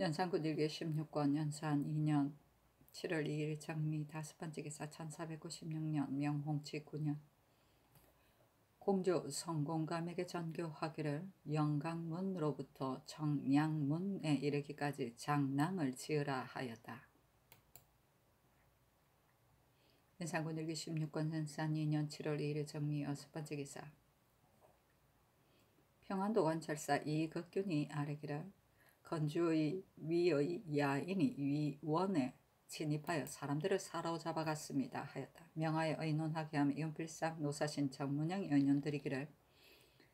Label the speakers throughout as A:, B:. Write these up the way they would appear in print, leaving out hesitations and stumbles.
A: 연산군 일기 16권 연산 2년 7월 2일 장미 5번째 기사 1496년 명홍치 9년 공조 성공감에게 전교하기를 영강문으로부터 정량문에 이르기까지 장랑을 지으라 하였다. 연산군 일기 16권 연산 2년 7월 2일 정미 6번째 기사 평안도 관찰사 이극균이 아뢰기를 건주의 위의 야인이 위원에 진입하여 사람들을 사로잡아갔습니다 하였다. 명하여 의논하게 하며 윤필상 노사신 정문영이 의논드리기를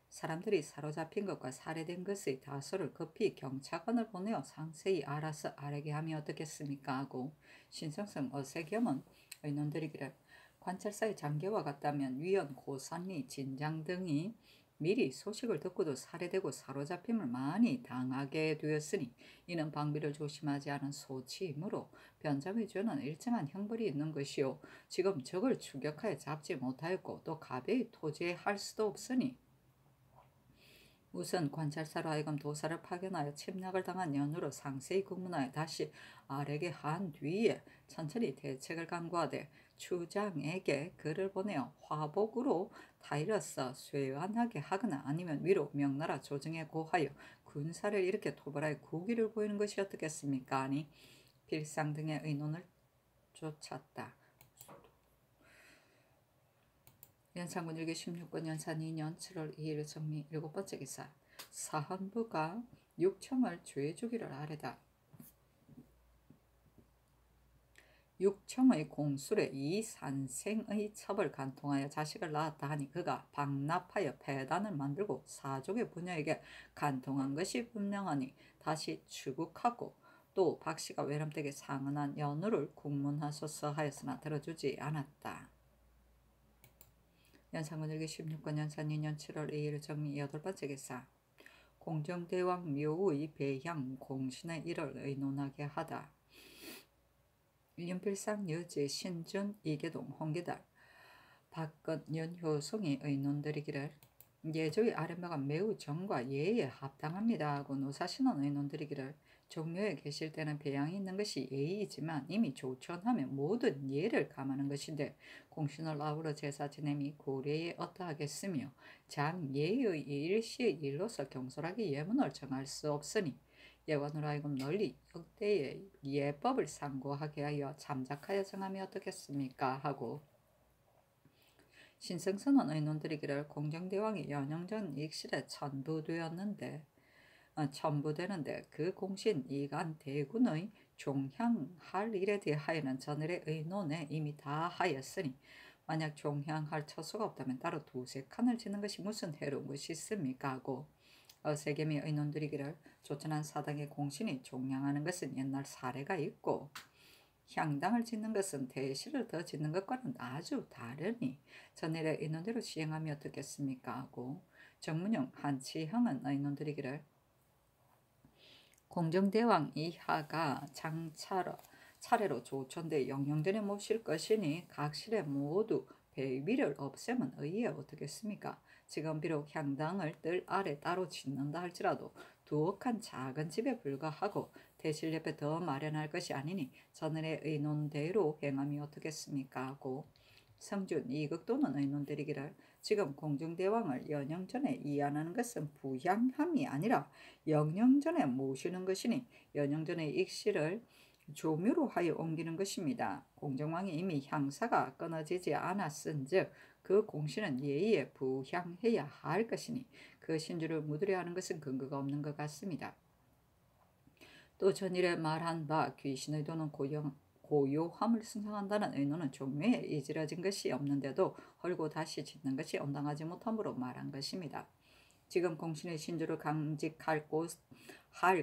A: 사람들이 사로잡힌 것과 살해된 것의 다소를 급히 경찰관을 보내어 상세히 알아서 아뢰게 하면 어떻겠습니까 하고 신성성 어세겸은 의논드리기를 관찰사의 장계와 같다면 위원 고산리 진장 등이 미리 소식을 듣고도 살해되고 사로잡힘을 많이 당하게 되었으니 이는 방비를 조심하지 않은 소치이므로 변장의죄는 일정한 형벌이 있는 것이요 지금 적을 추격하여 잡지 못하였고 또 가벼이 토제할 수도 없으니 우선 관찰사로 하여금 도사를 파견하여 침략을 당한 연후로 상세히 구문하여 다시 아래게 한 뒤에 천천히 대책을 강구하되 추장에게 글을 보내어 화복으로 타일러서 쇠환하게 하거나 아니면 위로 명나라 조정에 고하여 군사를 일으켜 토벌하여 국위를 보이는 것이 어떻겠습니까? 아니 필상 등의 의논을 쫓았다. 연산군 일기 16권 연산 2년 7월 2일 정미 7번째 기사 사헌부가 육청을 죄주기를 아뢰다. 육청의 공술에 이 산생의 첩을 간통하여 자식을 낳았다 하니 그가 방납하여 폐단을 만들고 사족의 부녀에게 간통한 것이 분명하니 다시 추국하고 또 박씨가 외람되게 상언한 연우를 국문하소서 하였으나 들어주지 않았다. 연산군 일기 16권 연산 2년 7월 2일 정미 8번째 기사 공정대왕 묘의 배향 공신의 일을 의논하게 하다. 윤필상 여지 신준 이계동 홍계달 박건 연효성이 의논드리기를 예조의 아랫마가 매우 정과 예에 합당합니다 하고 노사신은 의논드리기를 종묘에 계실 때는 배양이 있는 것이 예의이지만 이미 조천하면 모든 예를 감하는 것인데 공신을 아우러 제사 지냄이 고래에 어떠하겠으며 장예의 일시의 일로서 경솔하게 예문을 정할 수 없으니 예관으로 하여금 널리 역대의 예법을 상고하게 하여 잠작하여 정하면 어떻겠습니까 하고 신성선은 의논드리기를 공정대왕이 연영전 익실에 천부되는데 그 공신 이간 대군의 종향할 일에 대하여는 전일의 의논에 이미 다 하였으니 만약 종향할 처소가 없다면 따로 두세 칸을 짓는 것이 무슨 해로운 것이 있습니까 하고 어세겜이 의논드리기를 조천한 사당의 공신이 종향하는 것은 옛날 사례가 있고 향당을 짓는 것은 대실을 더 짓는 것과는 아주 다르니 전일의 의논대로 시행하면 어떻겠습니까 하고 정문영 한치형은 의논드리기를 공정대왕 이하가 차례로 조천대 영영전에 모실 것이니 각 실에 모두 배위를 없애면 의에 어떻겠습니까? 지금 비록 향당을 뜰 아래 따로 짓는다 할지라도 두억한 작은 집에 불과하고 대실 옆에 더 마련할 것이 아니니 전일의 의논대로 행함이 어떻겠습니까? 하고 성준 이극도는 의논드리기를 지금 공정대왕을 연영전에 이안하는 것은 부향함이 아니라 영영전에 모시는 것이니 연영전의 익실을 조묘로 하여 옮기는 것입니다. 공정왕이 이미 향사가 끊어지지 않았은즉 그 공신은 예의에 부향해야 할 것이니 그 신주를 묻으려 하는 것은 근거가 없는 것 같습니다. 또 전일에 말한 바 귀신의 도는 고요함을 승상한다는 의논은 종묘에 이지러진 것이 없는데도 헐고 다시 짓는 것이 온당하지 못함으로 말한 것입니다. 지금 공신의 신주를 강직할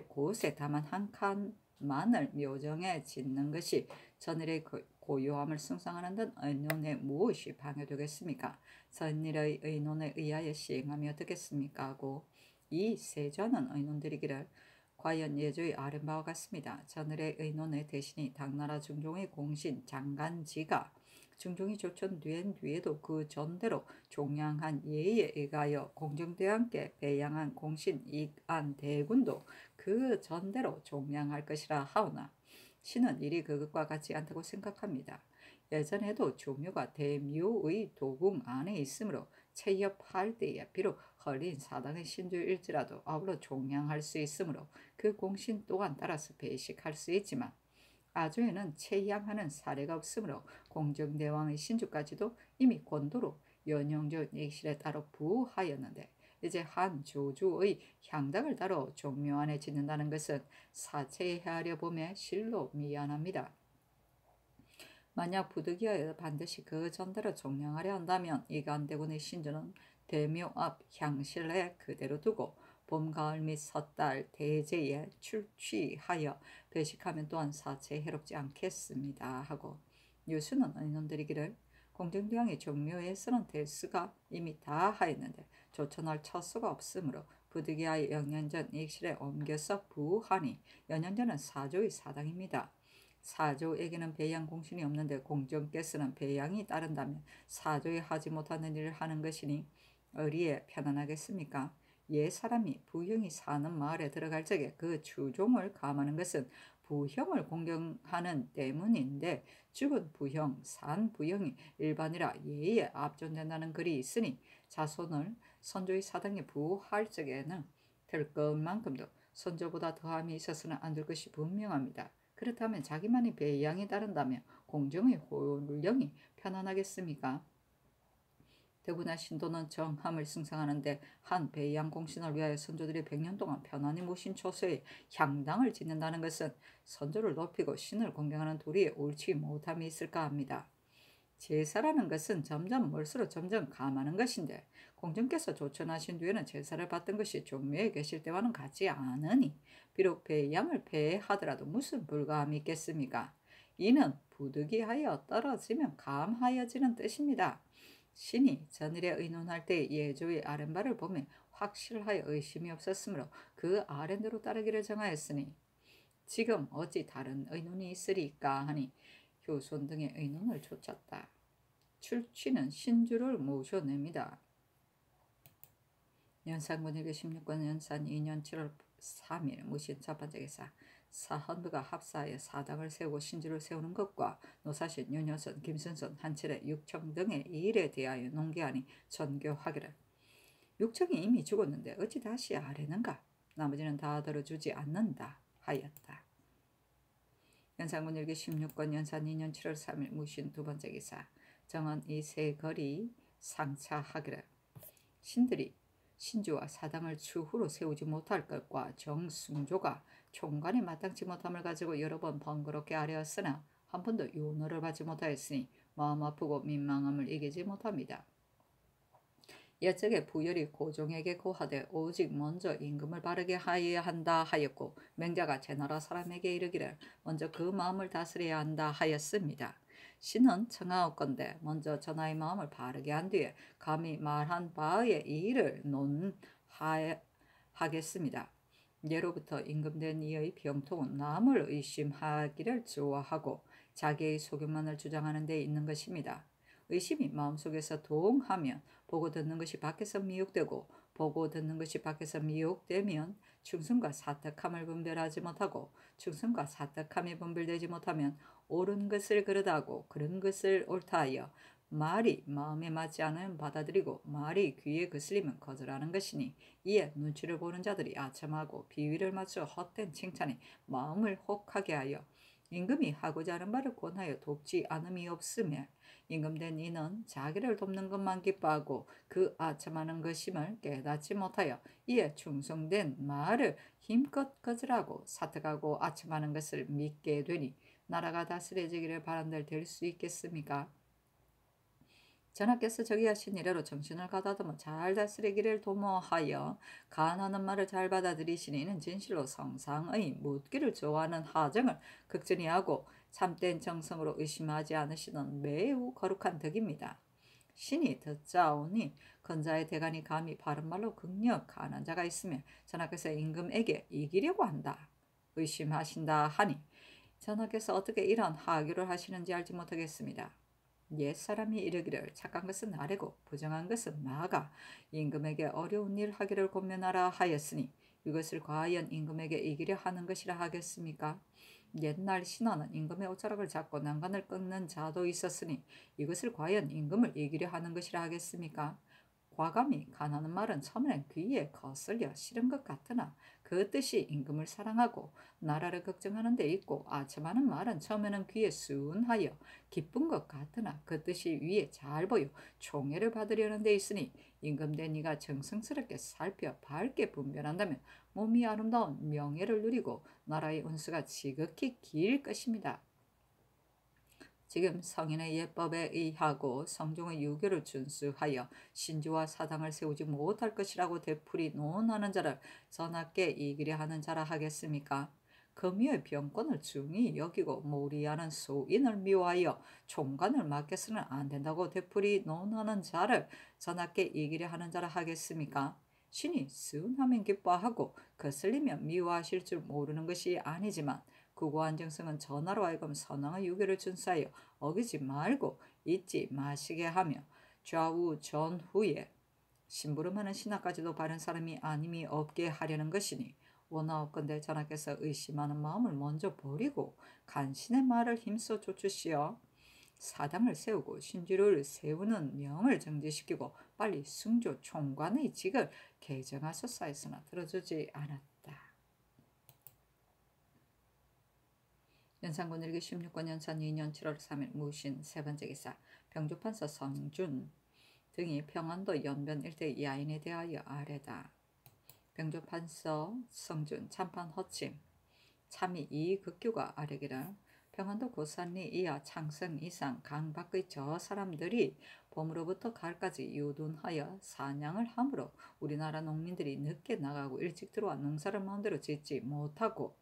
A: 곳에 다만 한 칸만을 묘정에 짓는 것이 전일의 고요함을 승상하는 듯 의논에 무엇이 방해되겠습니까? 전일의 의논에 의하여 시행하면 어떻겠습니까? 하고 이 세전은 의논드리기를 과연 예조의 아랫바와 같습니다. 전일의 의논의 대신이 당나라 중종의 공신 장간지가 중종이 조천된 뒤에도 그 전대로 종양한 예에 의하여 공정대왕께 배양한 공신 이안 대군도 그 전대로 종양할 것이라 하오나 신은 일이 그것과 같지 않다고 생각합니다. 예전에도 조묘가 대묘의 도궁 안에 있으므로 체협할 때에 비록 헐린 사당의 신주일지라도 아울러 종양할 수 있으므로 그 공신 또한 따라서 배식할 수 있지만 아조에는 체양하는 사례가 없으므로 공정대왕의 신주까지도 이미 권도로 연영전 액실에 따로 부하였는데 이제 한 조주의 향당을 따로 종묘 안에 짓는다는 것은 사체하려 봄에 실로 미안합니다. 만약 부득이하여 반드시 그 전대로 종양하려 한다면 이간대군의 신주는 대묘 앞 향실에 그대로 두고 봄, 가을 및 섣달, 대제에 출취하여 배식하면 또한 사체에 해롭지 않겠습니다 하고 유수는 의논드리기를 공정대왕이 종묘에 쓰는 대수가 이미 다 하였는데 조천할 처수가 없으므로 부득이하여 영연전 익실에 옮겨서 부하니 연연전은 사조의 사당입니다. 사조에게는 배양 공신이 없는데 공정께서는 배양이 따른다면 사조에 하지 못하는 일을 하는 것이니 어리에 편안하겠습니까? 옛 사람이 부형이 사는 마을에 들어갈 적에 그 주종을 감하는 것은 부형을 공경하는 때문인데 죽은 부형, 산 부형이 일반이라 예에 압존된다는 글이 있으니 자손을 선조의 사당에 부할 적에는 될 것만큼도 선조보다 더함이 있어서는 안 될 것이 분명합니다. 그렇다면 자기만이 배양이 따른다면 공정의 호령이 편안하겠습니까? 더구나 신도는 정함을 승상하는데 한 배양 공신을 위하여 선조들이 100년 동안 편안히 모신 초소에 향당을 짓는다는 것은 선조를 높이고 신을 공경하는 도리에 옳지 못함이 있을까 합니다. 제사라는 것은 점점 멀수록 점점 감하는 것인데 공정께서 조천하신 뒤에는 제사를 받던 것이 종묘에 계실 때와는 같지 않으니 비록 배양을 폐하더라도 무슨 불가함이 있겠습니까? 이는 부득이하여 떨어지면 감하여지는 뜻입니다. 신이 전일에 의논할 때 예조의 아랫말을 보면 확실하여 의심이 없었으므로 그 아랜대로 따르기를 정하였으니 지금 어찌 다른 의논이 있으리까 하니 효손 등의 의논을 좇았다. 출취는 신주를 모셔냅니다. 연산군 16권 연산 2년 7월 3일 무신 첫 번째 기사 사헌부가 합사하여 사당을 세우고 신주를 세우는 것과 노사신, 윤여선, 김순선, 한철의 육청 등의 일에 대하여 논개하니 전교하기를 육청이 이미 죽었는데 어찌 다시 아뢰는가? 나머지는 다 들어주지 않는다 하였다. 연산군 일기 16권 연산 2년 7월 3일 무신 두 번째 기사 정은 이 세 거리 상차하기를 신들이 신주와 사당을 추후로 세우지 못할 것과 정승조가 총관이 마땅치 못함을 가지고 여러 번 번거롭게 아뢰었으나 한 번도 윤허를 받지 못하였으니 마음 아프고 민망함을 이기지 못합니다. 옛적에 부열이 고종에게 고하되 오직 먼저 임금을 바르게 하여야 한다 하였고 맹자가 제나라 사람에게 이르기를 먼저 그 마음을 다스려야 한다 하였습니다. 신은 청하옵건대 먼저 전하의 마음을 바르게 한 뒤에 감히 말한 바의 일을 논하겠습니다. 예로부터 임금된 이의 병통은 남을 의심하기를 좋아하고 자기의 소견만을 주장하는 데 있는 것입니다. 의심이 마음속에서 동하면 보고 듣는 것이 밖에서 미혹되고 보고 듣는 것이 밖에서 미혹되면 충성과 사특함을 분별하지 못하고 충성과 사특함이 분별되지 못하면 옳은 것을 그르다고 그른 것을 옳다 하여 말이 마음에 맞지 않으면 받아들이고 말이 귀에 거슬리면 거절하는 것이니 이에 눈치를 보는 자들이 아첨하고 비위를 맞춰 헛된 칭찬이 마음을 혹하게 하여 임금이 하고자 하는 말을 권하여 돕지 않음이 없으며 임금된 이는 자기를 돕는 것만 기뻐하고 그 아첨하는 것임을 깨닫지 못하여 이에 충성된 말을 힘껏 거절하고 사특하고 아첨하는 것을 믿게 되니 나라가 다스려지기를 바란들 될 수 있겠습니까? 전하께서 저기 하신 이래로 정신을 가다듬어 잘 다스리기를 도모하여 간하는 말을 잘 받아들이시니 이는 진실로 성상의 묻기를 좋아하는 하정을 극진히 하고 참된 정성으로 의심하지 않으시는 매우 거룩한 덕입니다. 신이 듣자오니 건자의 대간이 감히 바른 말로 극력하는 자가 있으면 전하께서 임금에게 이기려고 한다 의심하신다 하니 전하께서 어떻게 이런 하교를 하시는지 알지 못하겠습니다. 옛사람이 이르기를 착한 것은 아래고 부정한 것은 마가 임금에게 어려운 일 하기를 권면하라 하였으니 이것을 과연 임금에게 이기려 하는 것이라 하겠습니까? 옛날 신하는 임금의 옷자락을 잡고 난간을 꺾는 자도 있었으니 이것을 과연 임금을 이기려 하는 것이라 하겠습니까? 과감히 가나는 말은 처음엔 귀에 거슬려 싫은 것 같으나 그 뜻이 임금을 사랑하고 나라를 걱정하는 데 있고 아첨하는 말은 처음에는 귀에 순하여 기쁜 것 같으나 그 뜻이 위에 잘 보여 총애를 받으려는 데 있으니 임금된 네가 정성스럽게 살펴 밝게 분별한다면 몸이 아름다운 명예를 누리고 나라의 운수가 지극히 길 것입니다. 지금 성인의 예법에 의하고 성종의 유교를 준수하여 신주와 사당을 세우지 못할 것이라고 되풀이 논하는 자를 선악계 이기려 하는 자라 하겠습니까? 금유의 병권을 중히 여기고 모리하는 소인을 미워하여 총관을 맡겨서는 안 된다고 되풀이 논하는 자를 선악계 이기려 하는 자라 하겠습니까? 신이 순하면 기뻐하고 거슬리면 미워하실 줄 모르는 것이 아니지만 구고한 정성은 전하로 하여금 선왕의 유교를 준수하여 어기지 말고 잊지 마시게 하며 좌우 전후에 심부름하는 신하까지도 바른 사람이 아님이 없게 하려는 것이니 원하옵건대 전하께서 의심하는 마음을 먼저 버리고 간신의 말을 힘써 쫓으시어 사당을 세우고 신주를 세우는 명을 정지시키고 빨리 승조 총관의 직을 개정하소서 했으나 들어주지 않았다. 연산군 일기 16권 연산 2년 7월 3일 무신 세 번째 기사 병조판서 성준 등이 평안도 연변 일대 야인에 대하여 아래다. 병조판서 성준 참판 허침 참이 이극규가 아래기를 평안도 고산리 이하 창성 이상 강 밖의 저 사람들이 봄으로부터 가을까지 유둔하여 사냥을 함으로 우리나라 농민들이 늦게 나가고 일찍 들어와 농사를 마음대로 짓지 못하고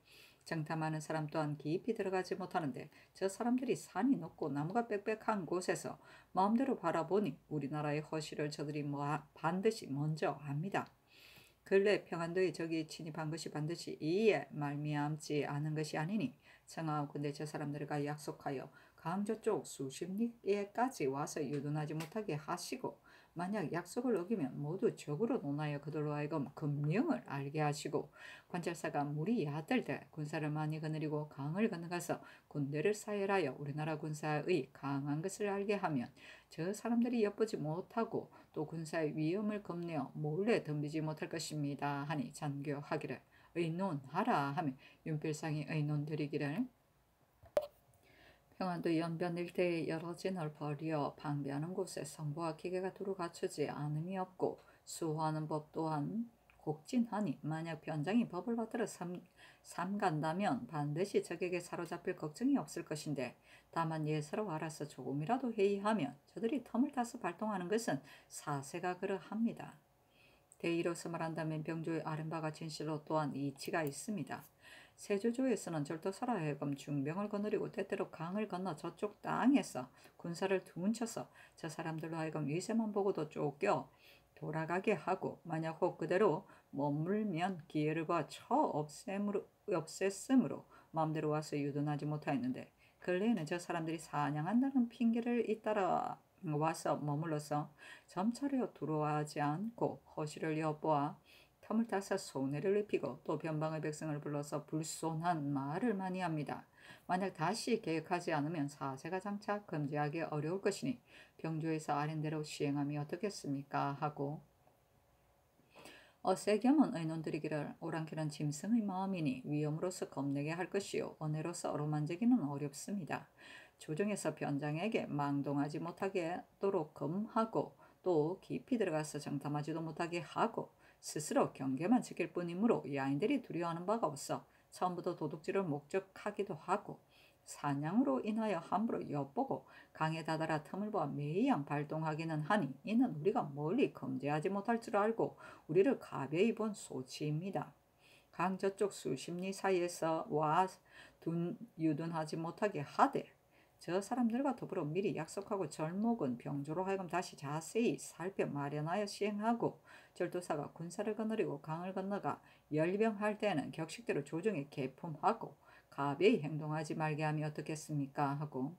A: 정탐하는 사람 또한 깊이 들어가지 못하는데 저 사람들이 산이 높고 나무가 빽빽한 곳에서 마음대로 바라보니 우리나라의 허실을 저들이 반드시 먼저 압니다. 근래 평안도에 적이 침입한 것이 반드시 이에 말미암지 않은 것이 아니니 청하옵건대 저 사람들과 약속하여 강 저쪽 수십 리에까지 와서 유둔하지 못하게 하시고 만약 약속을 어기면 모두 적으로 논하여 그들로 하여금 금령을 알게 하시고 관찰사가 물이 야들되 군사를 많이 거느리고 강을 건너가서 군대를 사열하여 우리나라 군사의 강한 것을 알게 하면 저 사람들이 엿보지 못하고 또 군사의 위험을 겁내어 몰래 덤비지 못할 것입니다 하니 잔교하기를 의논하라 하며 윤필상이 의논드리기를 평안도 연변 일대의 여러 진을 벌여 방비하는 곳에 성부와 기계가 두루 갖추지 않음이 없고 수호하는 법 또한 곡진하니 만약 변장이 법을 받들어 삼간다면 반드시 적에게 사로잡힐 걱정이 없을 것인데 다만 예사로 알아서 조금이라도 회의하면 저들이 텀을 타서 발동하는 것은 사세가 그러합니다. 대의로서 말한다면 병조의 아른바가 진실로 또한 이치가 있습니다. 세조조에서는 절도사라 하여금 중병을 거느리고 때때로 강을 건너 저쪽 땅에서 군사를 둔쳐서 저 사람들로 하여금 위세만 보고도 쫓겨 돌아가게 하고 만약 혹 그대로 머물면 기회를 봐 없앴으므로 마음대로 와서 유둔하지 못하였는데 근래에는 저 사람들이 사냥한다는 핑계를 잇따라 와서 머물러서 점차로 들어와지 않고 허실을 엿보아 텀을 타서 손해를 입히고 또 변방의 백성을 불러서 불손한 말을 많이 합니다. 만약 다시 계획하지 않으면 사세가 장차 금지하기 어려울 것이니 병조에서 아랜대로 시행함이 어떻겠습니까? 하고 어세겸은 의논드리기를 오랑캐는 짐승의 마음이니 위험으로서 겁내게 할 것이요 언해로서 어루만지기는 어렵습니다. 조정에서 변장에게 망동하지 못하게 하도록 금하고 또 깊이 들어가서 정탐하지도 못하게 하고 스스로 경계만 지킬 뿐이므로 야인들이 두려워하는 바가 없어 처음부터 도둑질을 목적하기도 하고 사냥으로 인하여 함부로 엿보고 강에 다다라 틈을 보아 매이양 발동하기는 하니 이는 우리가 멀리 검제하지 못할 줄 알고 우리를 가벼이 본 소치입니다. 강 저쪽 수십 리 사이에서 와 유둔하지 못하게 하되 저 사람들과 더불어 미리 약속하고 절목은 병조로 하여금 다시 자세히 살펴 마련하여 시행하고 절도사가 군사를 거느리고 강을 건너가 열병할 때는 격식대로 조정에 개품하고 가벼이 행동하지 말게 하면 어떻겠습니까? 하고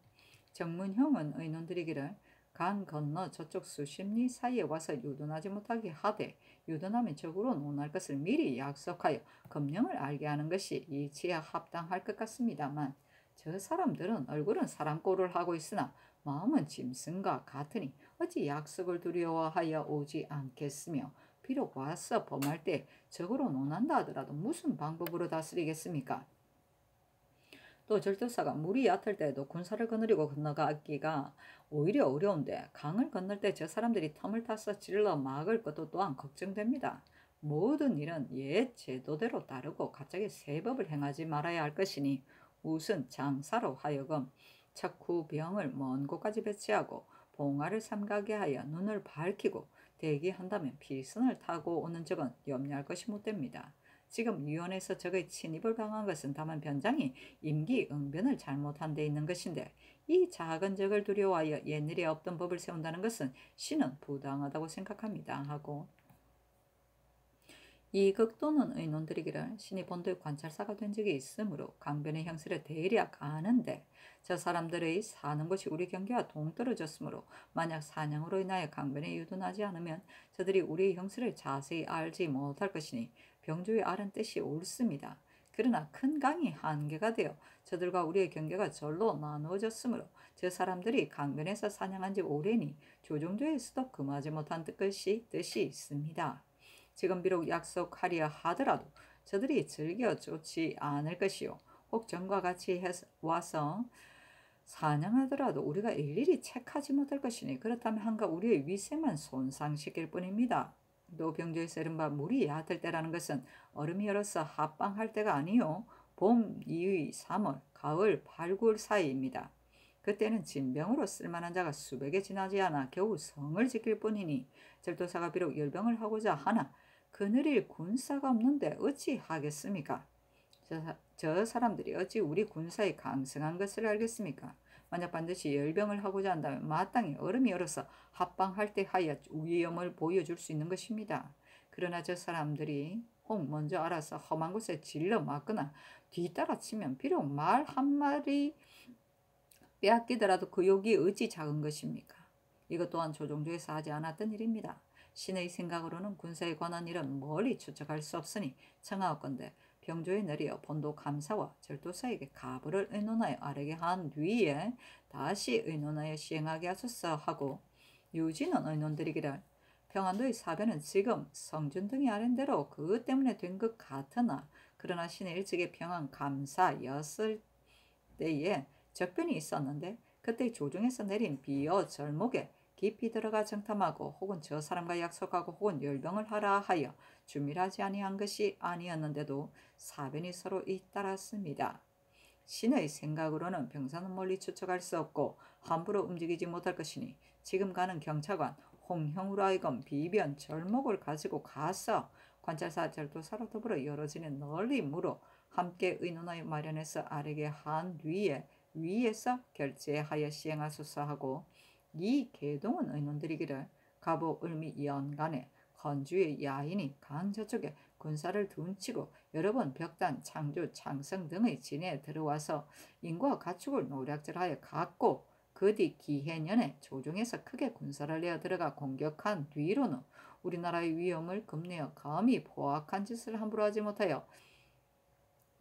A: 정문형은 의논드리기를 강 건너 저쪽 수십 리 사이에 와서 유둔하지 못하게 하되 유둔하면 적으로 논할 것을 미리 약속하여 금령을 알게 하는 것이 이치에 합당할 것 같습니다만 저 사람들은 얼굴은 사람 꼴을 하고 있으나 마음은 짐승과 같으니 어찌 약속을 두려워하여 오지 않겠으며 비록 와서 범할 때 적으로 논한다 하더라도 무슨 방법으로 다스리겠습니까? 또 절도사가 물이 얕을 때에도 군사를 거느리고 건너가기가 오히려 어려운데 강을 건널 때 저 사람들이 틈을 타서 찔러 막을 것도 또한 걱정됩니다. 모든 일은 옛 제도대로 따르고 갑자기 새 법을 행하지 말아야 할 것이니 우선 장사로 하여금 척후 병을 먼 곳까지 배치하고 봉화를 삼가게 하여 눈을 밝히고 대기한다면 필선을 타고 오는 적은 염려할 것이 못됩니다. 지금 위원회에서 적의 침입을 방한 것은 다만 변장이 임기응변을 잘못한 데 있는 것인데 이 작은 적을 두려워하여 옛일에 없던 법을 세운다는 것은 신은 부당하다고 생각합니다 하고 이 극도는 의논드리기를 신이 본도의 관찰사가 된 적이 있으므로 강변의 형세를 대략 아는데 저 사람들의 사는 곳이 우리 경계와 동떨어졌으므로 만약 사냥으로 인하여 강변에 유둔하지 않으면 저들이 우리의 형세를 자세히 알지 못할 것이니 병조의 알은 뜻이 옳습니다. 그러나 큰 강이 한계가 되어 저들과 우리의 경계가 절로 나누어졌으므로 저 사람들이 강변에서 사냥한 지 오래니 조종조에서도 금하지 못한 뜻이 있습니다. 지금 비록 약속하려 하더라도 저들이 즐겨 좋지 않을 것이요. 혹 전과 같이 와서 사냥하더라도 우리가 일일이 체크하지 못할 것이니 그렇다면 한가 우리의 위세만 손상시킬 뿐입니다. 또 병조에서 이른바 물이 얕을 때라는 것은 얼음이 얼어서 합방할 때가 아니요. 봄 2위 3월, 가을 8, 9월 사이입니다. 그때는 진병으로 쓸만한 자가 수백에 지나지 않아 겨우 성을 지킬 뿐이니 절도사가 비록 열병을 하고자 하나 그늘일 군사가 없는데 어찌 하겠습니까? 저 사람들이 어찌 우리 군사의 강성한 것을 알겠습니까? 만약 반드시 열병을 하고자 한다면 마땅히 얼음이 얼어서 합방할 때 하여 위험을 보여줄 수 있는 것입니다. 그러나 저 사람들이 혹 먼저 알아서 험한 곳에 질러 맞거나 뒤따라 치면 비록 말 한마디 빼앗기더라도 그 욕이 어찌 작은 것입니까? 이것 또한 조종조에서 하지 않았던 일입니다. 신의 생각으로는 군사에 관한 일은 멀리 추측할 수 없으니 청하옵건대 병조에 내려 본도 감사와 절도사에게 가부를 의논하여 아뢰게 한 뒤에 다시 의논하여 시행하게 하소서 하고 유진은 의논드리기를 평안도의 사변은 지금 성준 등이 아랜 대로 그 때문에 된 것 같으나 그러나 신의 일찍의 평안 감사였을 때에 적변이 있었는데 그때 조정에서 내린 비어 절목에 깊이 들어가 정탐하고 혹은 저 사람과 약속하고 혹은 열병을 하라 하여 주밀하지 아니한 것이 아니었는데도 사변이 서로 잇따랐습니다. 신의 생각으로는 병사는 멀리 추측할 수 없고 함부로 움직이지 못할 것이니 지금 가는 경찰관 홍형으로 하여금 비변 절목을 가지고 가서 관찰사 절도사로 더불어 여러 진에 널리 물어 함께 의논하여 마련해서 아래게 한 뒤에 위에서 결제하여 시행하소서 하고 이 계동은 의논드리기를 가보 을미 연간에 건주의 야인이 강 저쪽에 군사를 둔치고 여러 번 벽단, 창주, 창성 등의 진에 들어와서 인과 가축을 노략질하여 갔고 그 뒤 기해년에 조정에서 크게 군사를 내어 들어가 공격한 뒤로는 우리나라의 위험을 금내어 감히 포악한 짓을 함부로 하지 못하여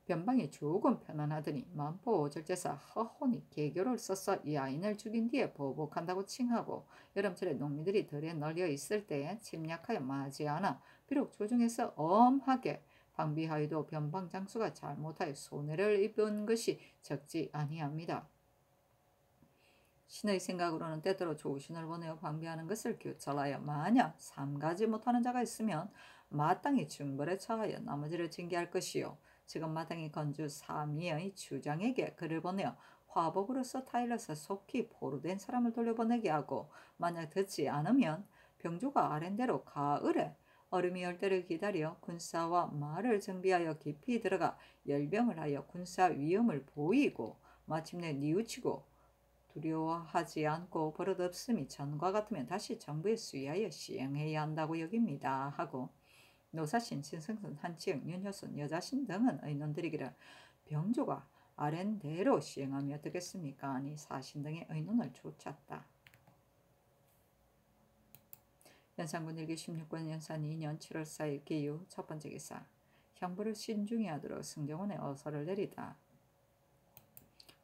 A: 변방이 조금 편안하더니 만포 절제사 허혼이 개교를 써서 이 아인을 죽인 뒤에 보복한다고 칭하고 여름철에 농민들이 들에 널려 있을 때에 침략하여 맞이 않아 비록 조중에서 엄하게 방비하여도 변방 장수가 잘못하여 손해를 입은 것이 적지 아니합니다. 신의 생각으로는 때때로 조신을 보내어 방비하는 것을 교찰하여 만약 삼가지 못하는 자가 있으면 마땅히 중벌에 처하여 나머지를 징계할 것이요 지금 마땅히 건주 삼위의 주장에게 글을 보내어 화복으로서 타일러서 속히 포로된 사람을 돌려보내게 하고 만약 듣지 않으면 병조가 아랜대로 가을에 얼음이 열 때를 기다려 군사와 말을 정비하여 깊이 들어가 열병을 하여 군사 위험을 보이고 마침내 뉘우치고 두려워하지 않고 버릇없음이 전과 같으면 다시 정부에 수의하여 시행해야 한다고 여깁니다 하고 노사신, 신승선, 한치영, 윤효순, 여자신 등은 의논드리기를 병조가 아랜대로 시행하며 어떻겠습니까? 아니 사신 등의 의논을 좇았다. 연산군 일기 16권 연산 2년 7월 4일 기유 첫 번째 기사. 형부를 신중히 하도록 승정원에 어서를 내리다.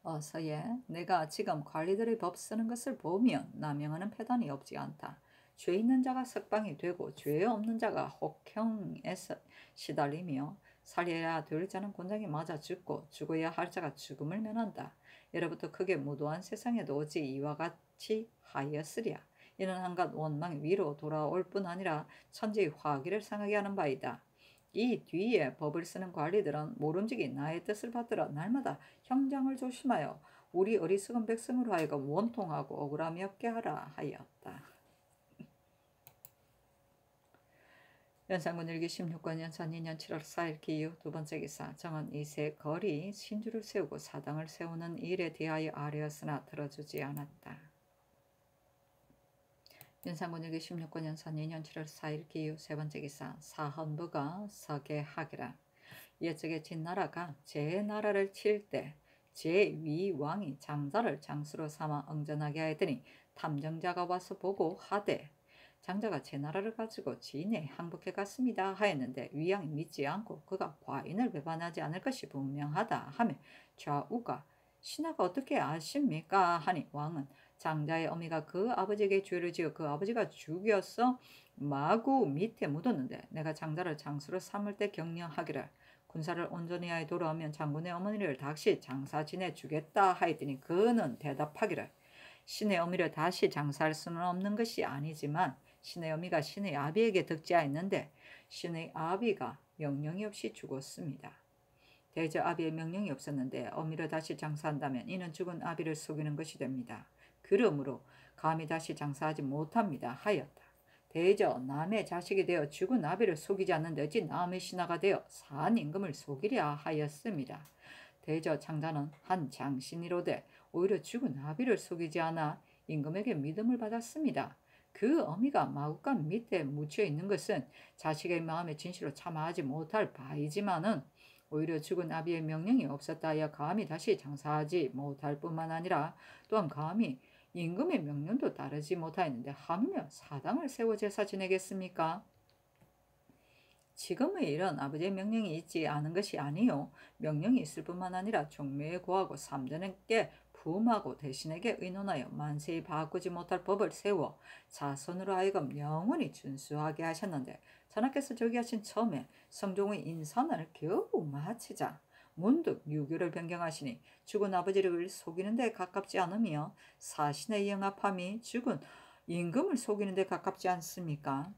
A: 어서예, 내가 지금 관리들의 법 쓰는 것을 보면 남용하는 패단이 없지 않다. 죄 있는 자가 석방이 되고 죄 없는 자가 혹형에서 시달리며 살려야 될 자는 곤장에 맞아 죽고 죽어야 할 자가 죽음을 면한다. 예로부터 크게 무도한 세상에도 오직 이와 같이 하였으랴. 이는 한갓 원망 위로 돌아올 뿐 아니라 천지의 화기를 상하게 하는 바이다. 이 뒤에 법을 쓰는 관리들은 모름지기 나의 뜻을 받들어 날마다 형장을 조심하여 우리 어리석은 백성으로 하여금 원통하고 억울함이 없게 하라 하였다. 연산군 일기 16권 연산 2년 7월 4일 기유 두 번째 기사. 정은 이세 거리 신주를 세우고 사당을 세우는 일에 대하여 아뢰었으나 들어주지 않았다. 연산군 일기 16권 연산 2년 7월 4일 기유 세 번째 기사. 사헌부가 서계하기라. 옛적에 진나라가 제나라를 칠 때 제위왕이 장자를 장수로 삼아 응전하게 하였더니 탐정자가 와서 보고 하되 장자가 제나라를 가지고 진에 항복해 갔습니다 하였는데 위왕이 믿지 않고 그가 과인을 배반하지 않을 것이 분명하다 하며 좌우가 신하가 어떻게 아십니까 하니 왕은 장자의 어미가 그 아버지에게 죄를 지어 그 아버지가 죽여서 마구 밑에 묻었는데 내가 장자를 장수로 삼을 때 격려하기를 군사를 온전히 하여 돌아오면 장군의 어머니를 다시 장사 지내 주겠다 하였더니 그는 대답하기를 신의 어미를 다시 장사할 수는 없는 것이 아니지만 신의 어미가 신의 아비에게 득지하였는데 신의 아비가 명령이 없이 죽었습니다. 대저 아비의 명령이 없었는데 어미를 다시 장사한다면 이는 죽은 아비를 속이는 것이 됩니다. 그러므로 감히 다시 장사하지 못합니다 하였다. 대저 남의 자식이 되어 죽은 아비를 속이지 않는데 어찌 남의 신하가 되어 산 임금을 속이랴 하였습니다. 대저 장자는 한 장신이로되 오히려 죽은 아비를 속이지 않아 임금에게 믿음을 받았습니다. 그 어미가 마구간 밑에 묻혀 있는 것은 자식의 마음에 진실로 참아하지 못할 바이지만은 오히려 죽은 아비의 명령이 없었다 하여 감히 다시 장사하지 못할 뿐만 아니라 또한 감히 임금의 명령도 따르지 못하였는데 하물며 사당을 세워 제사 지내겠습니까? 지금의 일은 아버지의 명령이 있지 않은 것이 아니요 명령이 있을 뿐만 아니라 종묘에 고하고 삼전에게 부음하고 대신에게 의논하여 만세히 바꾸지 못할 법을 세워 자손으로 하여금 영원히 준수하게 하셨는데 전하께서 저기 하신 처음에 성종의 인선을 겨우 마치자 문득 유교를 변경하시니 죽은 아버지를 속이는 데 가깝지 않으며 사신의 영합함이 죽은 임금을 속이는 데 가깝지 않습니까?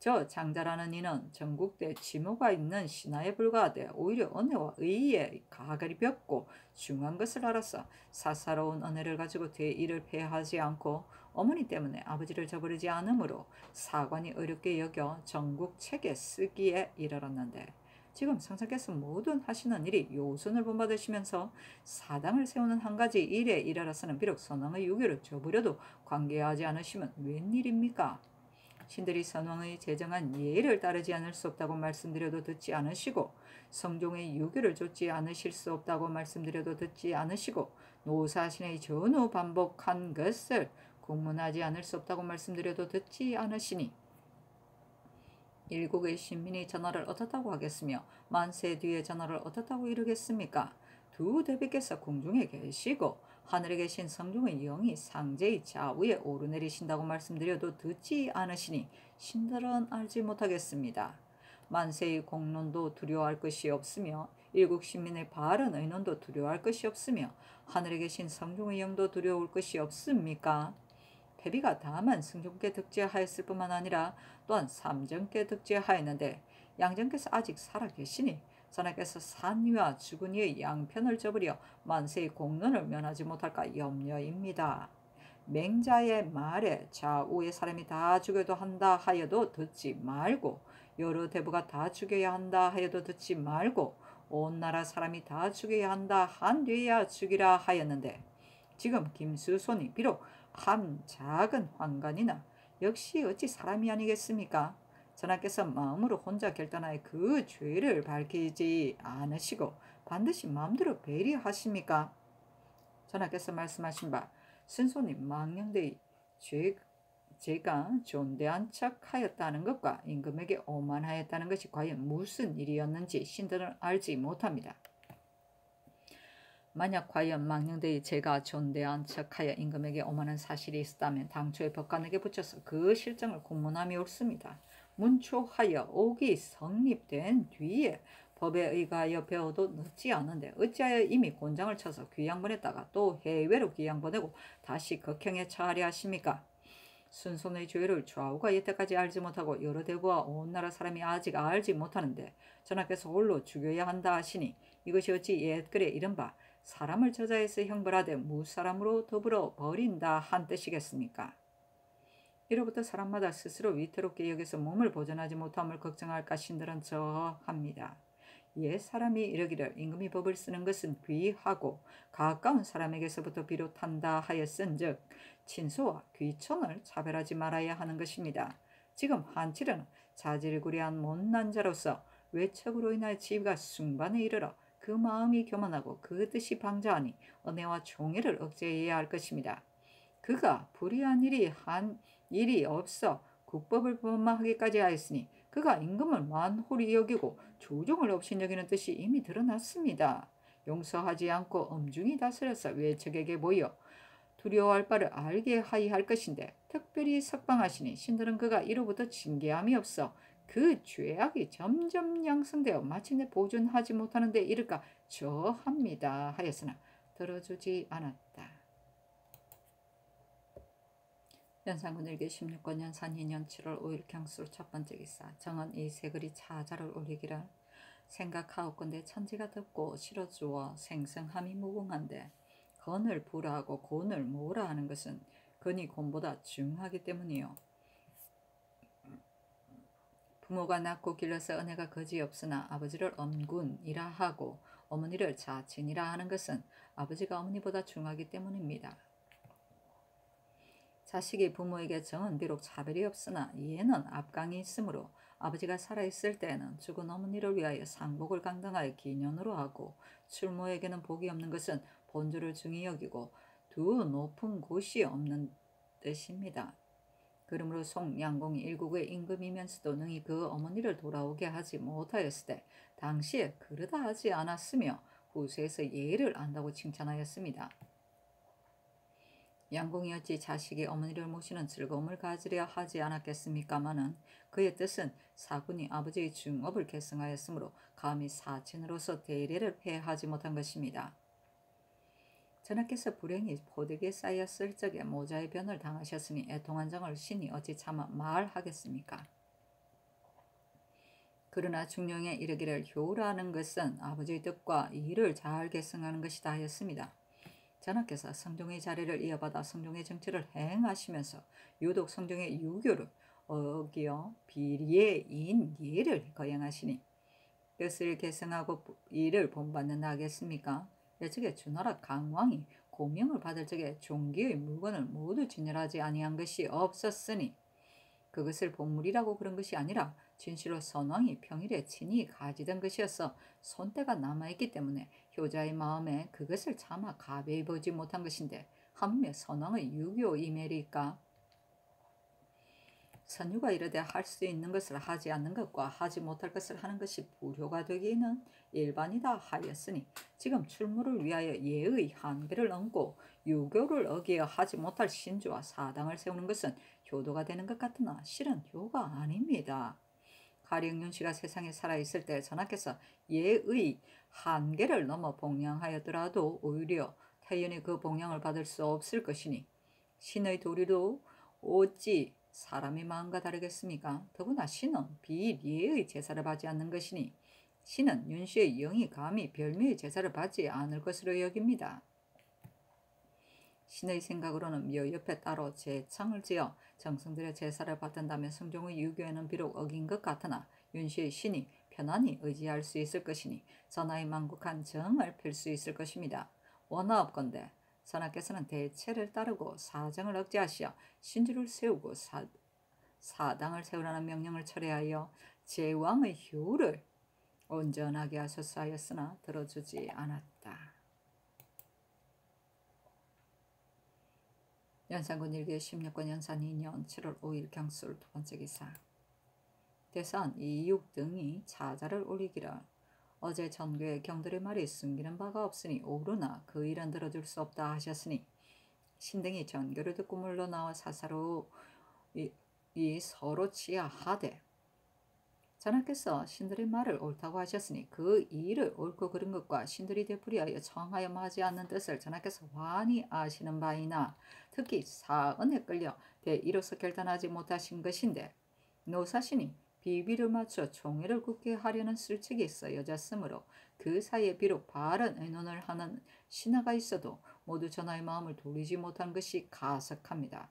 A: 저 장자라는 이는 전국대 지모가 있는 신하에 불과하되 오히려 언혜와 의의에 가갈이 벽고 중한 것을 알아서 사사로운 언혜를 가지고 대의를 폐하지 않고 어머니 때문에 아버지를 저버리지 않으므로 사관이 어렵게 여겨 전국 책에 쓰기에 이르렀는데 지금 성상께서 모든 하시는 일이 요선을 본받으시면서 사당을 세우는 한 가지 일에 이르러서는 비록 선왕의 유교를 저버려도 관계하지 않으시면 웬일입니까? 신들이 선왕의 제정한 예를 따르지 않을 수 없다고 말씀드려도 듣지 않으시고 성종의 유교를 좇지 않으실 수 없다고 말씀드려도 듣지 않으시고 노사신의 전후 반복한 것을 공문하지 않을 수 없다고 말씀드려도 듣지 않으시니 일국의 신민이 전하를 어떻다고 하겠으며 만세 뒤에 전하를 어떻다고 이르겠습니까? 두 대비께서 공중에 계시고 하늘에 계신 성종의 영이 상제의 좌우에 오르내리신다고 말씀드려도 듣지 않으시니 신들은 알지 못하겠습니다. 만세의 공론도 두려워할 것이 없으며 일국 신민의 바른 의논도 두려워할 것이 없으며 하늘에 계신 성종의 영도 두려울 것이 없습니까? 패비가 다만 승종께 득제하였을 뿐만 아니라 또한 삼정께 득제하였는데 양정께서 아직 살아계시니 전하께서 산이와 죽은 이의 양편을 접으려 만세의 공론을 면하지 못할까 염려입니다. 맹자의 말에 좌우의 사람이 다 죽여도 한다 하여도 듣지 말고 여러 대부가 다 죽여야 한다 하여도 듣지 말고 온 나라 사람이 다 죽여야 한다 한 뒤에야 죽이라 하였는데 지금 김수손이 비록 한 작은 환관이나 역시 어찌 사람이 아니겠습니까? 전하께서 마음으로 혼자 결단하여 그 죄를 밝히지 않으시고 반드시 마음대로 배리하십니까? 전하께서 말씀하신 바 순손이 망령되이 제가 존대한 척하였다는 것과 임금에게 오만하였다는 것이 과연 무슨 일이었는지 신들은 알지 못합니다. 만약 과연 망령되이 제가 존대한 척하여 임금에게 오만한 사실이 있었다면 당초에 법관에게 붙여서 그 실정을 공문함이 옳습니다. 문초하여 옥이 성립된 뒤에 법에 의거하여 배워도 늦지 않은데 어찌하여 이미 곤장을 쳐서 귀양 보냈다가 또 해외로 귀양 보내고 다시 극형에 처하려 하십니까? 순손의 죄를 좌우가 여태까지 알지 못하고 여러 대구와 온 나라 사람이 아직 알지 못하는데 전하께서 홀로 죽여야 한다 하시니 이것이 어찌 옛글에 이른바 사람을 저자해서 형벌하되 무사람으로 더불어 버린다 한 뜻이겠습니까? 이로부터 사람마다 스스로 위태롭게 여기서 몸을 보존하지 못함을 걱정할까 신들은 저항합니다. 옛 사람이 이르기를 임금이 법을 쓰는 것은 귀하고 가까운 사람에게서부터 비롯한다 하였은즉 친소와 귀촌을 차별하지 말아야 하는 것입니다. 지금 한칠은 자질구레한 못난 자로서 외척으로 인하여 지위가 숭반에 이르러 그 마음이 교만하고 그 뜻이 방자하니 은혜와 종애를 억제해야 할 것입니다. 그가 불의한 일이 없어 국법을 범하기까지 하였으니 그가 임금을 만홀히 여기고 조종을 없이 여기는 뜻이 이미 드러났습니다. 용서하지 않고 엄중히 다스려서 외척에게 보여 두려워할 바를 알게 하여야 할 것인데 특별히 석방하시니 신들은 그가 이로부터 징계함이 없어 그 죄악이 점점 양성되어 마침내 보존하지 못하는 데 이를까 저합니다 하였으나 들어주지 않았다. 연산군 일기 16권 연산 2년 7월 5일 경술 첫 번째 기사. 정은 이 세글이 차자를 올리기를 생각하옵건대 천지가 덥고 실어주어 생성함이 무궁한데 건을 불하고 곤을 모으라 하는 것은 건이 곤보다 중하기 때문이요. 부모가 낳고 길러서 은혜가 거지없으나 아버지를 엄군이라 하고 어머니를 자친이라 하는 것은 아버지가 어머니보다 중하기 때문입니다. 자식이 부모에게 정은 비록 차별이 없으나 이에는 압강이 있으므로 아버지가 살아있을 때에는 죽은 어머니를 위하여 상복을 강등하여 기년으로 하고 출모에게는 복이 없는 것은 본주를 중히 여기고 두 높은 곳이 없는 뜻입니다. 그러므로 송양공이 일국의 임금이면서도 능히 그 어머니를 돌아오게 하지 못하였을 때 당시에 그러다 하지 않았으며 후세에서 예를 안다고 칭찬하였습니다. 양공이 어찌 자식이 어머니를 모시는 즐거움을 가지려 하지 않았겠습니까마는 그의 뜻은 사군이 아버지의 중업을 계승하였으므로 감히 사친으로서 대례를 폐하지 못한 것입니다. 전하께서 불행히 포득에 쌓였을 적에 모자의 변을 당하셨으니 애통한 정을 신이 어찌 차마 말하겠습니까? 그러나 중령에 이르기를 효라는 것은 아버지의 뜻과 일을 잘 계승하는 것이다 하였습니다. 전하께서 성종의 자리를 이어받아 성종의 정치를 행하시면서 유독 성종의 유교를 어기어 비리의 인예를 거행하시니 뜻을 계승하고 일을 본받는다 하겠습니까? 예측에 주나라 강왕이 고명을 받을 적에 종기의 물건을 모두 진열하지 아니한 것이 없었으니 그것을 본물이라고 그런 것이 아니라 진실로 선왕이 평일에 친히 가지던 것이어서 손때가 남아있기 때문에 효자의 마음에 그것을 차마 가벼이 보지 못한 것인데 하물며 선왕의 유교 이멜이까? 선유가 이르되 할 수 있는 것을 하지 않는 것과 하지 못할 것을 하는 것이 불효가 되기는 일반이다 하였으니 지금 출무를 위하여 예의 한계를 넘고 유교를 어기어 하지 못할 신주와 사당을 세우는 것은 효도가 되는 것 같으나 실은 효가 아닙니다. 가령 윤씨가 세상에 살아있을 때 전하께서 예의 한계를 넘어 봉양하였더라도 오히려 태연히 그 봉양을 받을 수 없을 것이니 신의 도리도 어찌 사람의 마음과 다르겠습니까? 더구나 신은 비예의 제사를 받지 않는 것이니 신은 윤씨의 영이 감히 별미의 제사를 받지 않을 것으로 여깁니다. 신의 생각으로는 묘 옆에 따로 제창을 지어 정성들의 제사를 받든다면 성종의 유교에는 비록 어긴 것 같으나 윤씨의 신이 편안히 의지할 수 있을 것이니 전하의 만국한 정을 필 수 있을 것입니다. 원하옵건대 전하께서는 대체를 따르고 사정을 억제하시어 신주를 세우고 사당을 세우라는 명령을 철회하여 제왕의 효를 온전하게 하소서 하였으나 들어주지 않았다. 연산군 일기 16권 연산 2년 7월 5일 경술 두 번째 기사. 대산 이육 등이 차자를 올리기를 어제 전교에 경들의 말이 숨기는 바가 없으니 오르나 그 일은 들어줄 수 없다 하셨으니 신등이 전교를 듣고 물러나와 사사로 이 서로 치하하되 전하께서 신들의 말을 옳다고 하셨으니 그 일을 옳고 그른 것과 신들이 되풀이하여 청하여 마지 않는 뜻을 전하께서 환히 아시는 바이나 특히 사언에 끌려 대이로서 결단하지 못하신 것인데 노사신이 비비를 맞춰 총애를 굳게 하려는 슬책이 쓰여졌으므로 그 사이에 비록 바른 의논을 하는 신하가 있어도 모두 전하의 마음을 돌리지 못한 것이 가석합니다.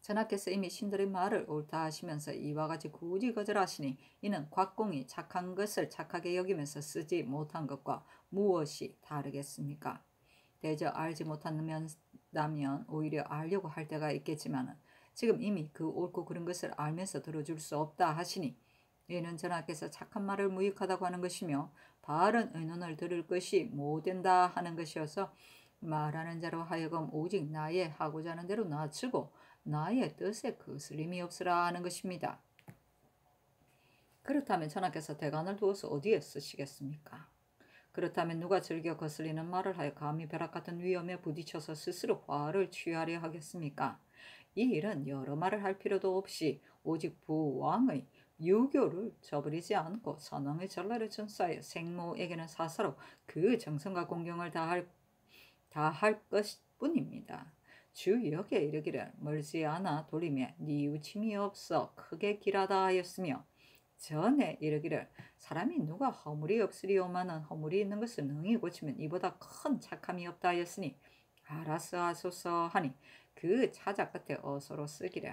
A: 전하께서 이미 신들의 말을 옳다 하시면서 이와 같이 굳이 거절하시니 이는 곽공이 착한 것을 착하게 여기면서 쓰지 못한 것과 무엇이 다르겠습니까? 대저 알지 못한다면 오히려 알려고 할 때가 있겠지만 지금 이미 그 옳고 그른 것을 알면서 들어줄 수 없다 하시니 이는 전하께서 착한 말을 무익하다고 하는 것이며 바른 의논을 들을 것이 못된다 하는 것이어서 말하는 자로 하여금 오직 나의 하고자 하는 대로 낮추고 나의 뜻에 거슬림이 없으라 하는 것입니다. 그렇다면 전하께서 대간을 두어서 어디에 쓰시겠습니까? 그렇다면 누가 즐겨 거슬리는 말을 하여 감히 벼락 같은 위험에 부딪혀서 스스로 화를 취하려 하겠습니까? 이 일은 여러 말을 할 필요도 없이 오직 부왕의 유교를 저버리지 않고 선왕의 전례를 준수하여 생모에게는 사사로 그 정성과 공경을 다할 것뿐입니다. 주역에 이르기를 멀지 않아 돌림에 뉘우침이 없어 크게 길하다 하였으며 전에 이르기를 사람이 누가 허물이 없으리오마는 허물이 있는 것을 능히 고치면 이보다 큰 착함이 없다 하였으니 알아서 하소서 하니 그 차자 끝에 어서로 쓰기를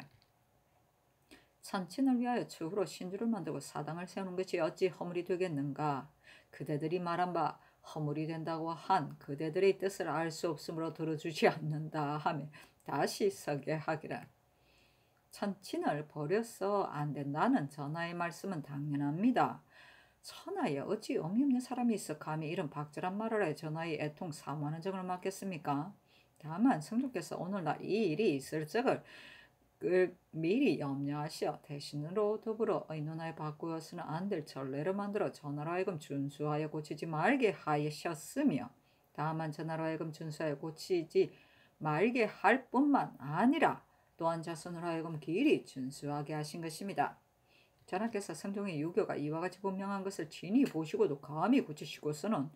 A: 천친을 위하여 추후로 신주를 만들고 사당을 세우는 것이 어찌 허물이 되겠는가? 그대들이 말한 바 허물이 된다고 한 그대들의 뜻을 알 수 없으므로 들어주지 않는다 하며 다시 서게 하기를 천친을 버려서 안 된다는 전하의 말씀은 당연합니다. 천하에 어찌 의미 없는 사람이 있어 감히 이런 박절한 말을 해 전하의 애통 사모하는 정을 맡겠습니까? 다만 성주께서 오늘날 이 일이 있을 적을 미리 염려하시어 대신으로 더불어 의논하여 바꾸어서는 안 될 전례를 만들어 전하로 하여금 준수하여 고치지 말게 하셨으며 다만 전하로 하여금 준수하여 고치지 말게 할 뿐만 아니라 또한 자손으로 하여금 길이 준수하게 하신 것입니다. 전하께서 성종의 유교가 이와 같이 분명한 것을 친히 보시고도 감히 고치시고서는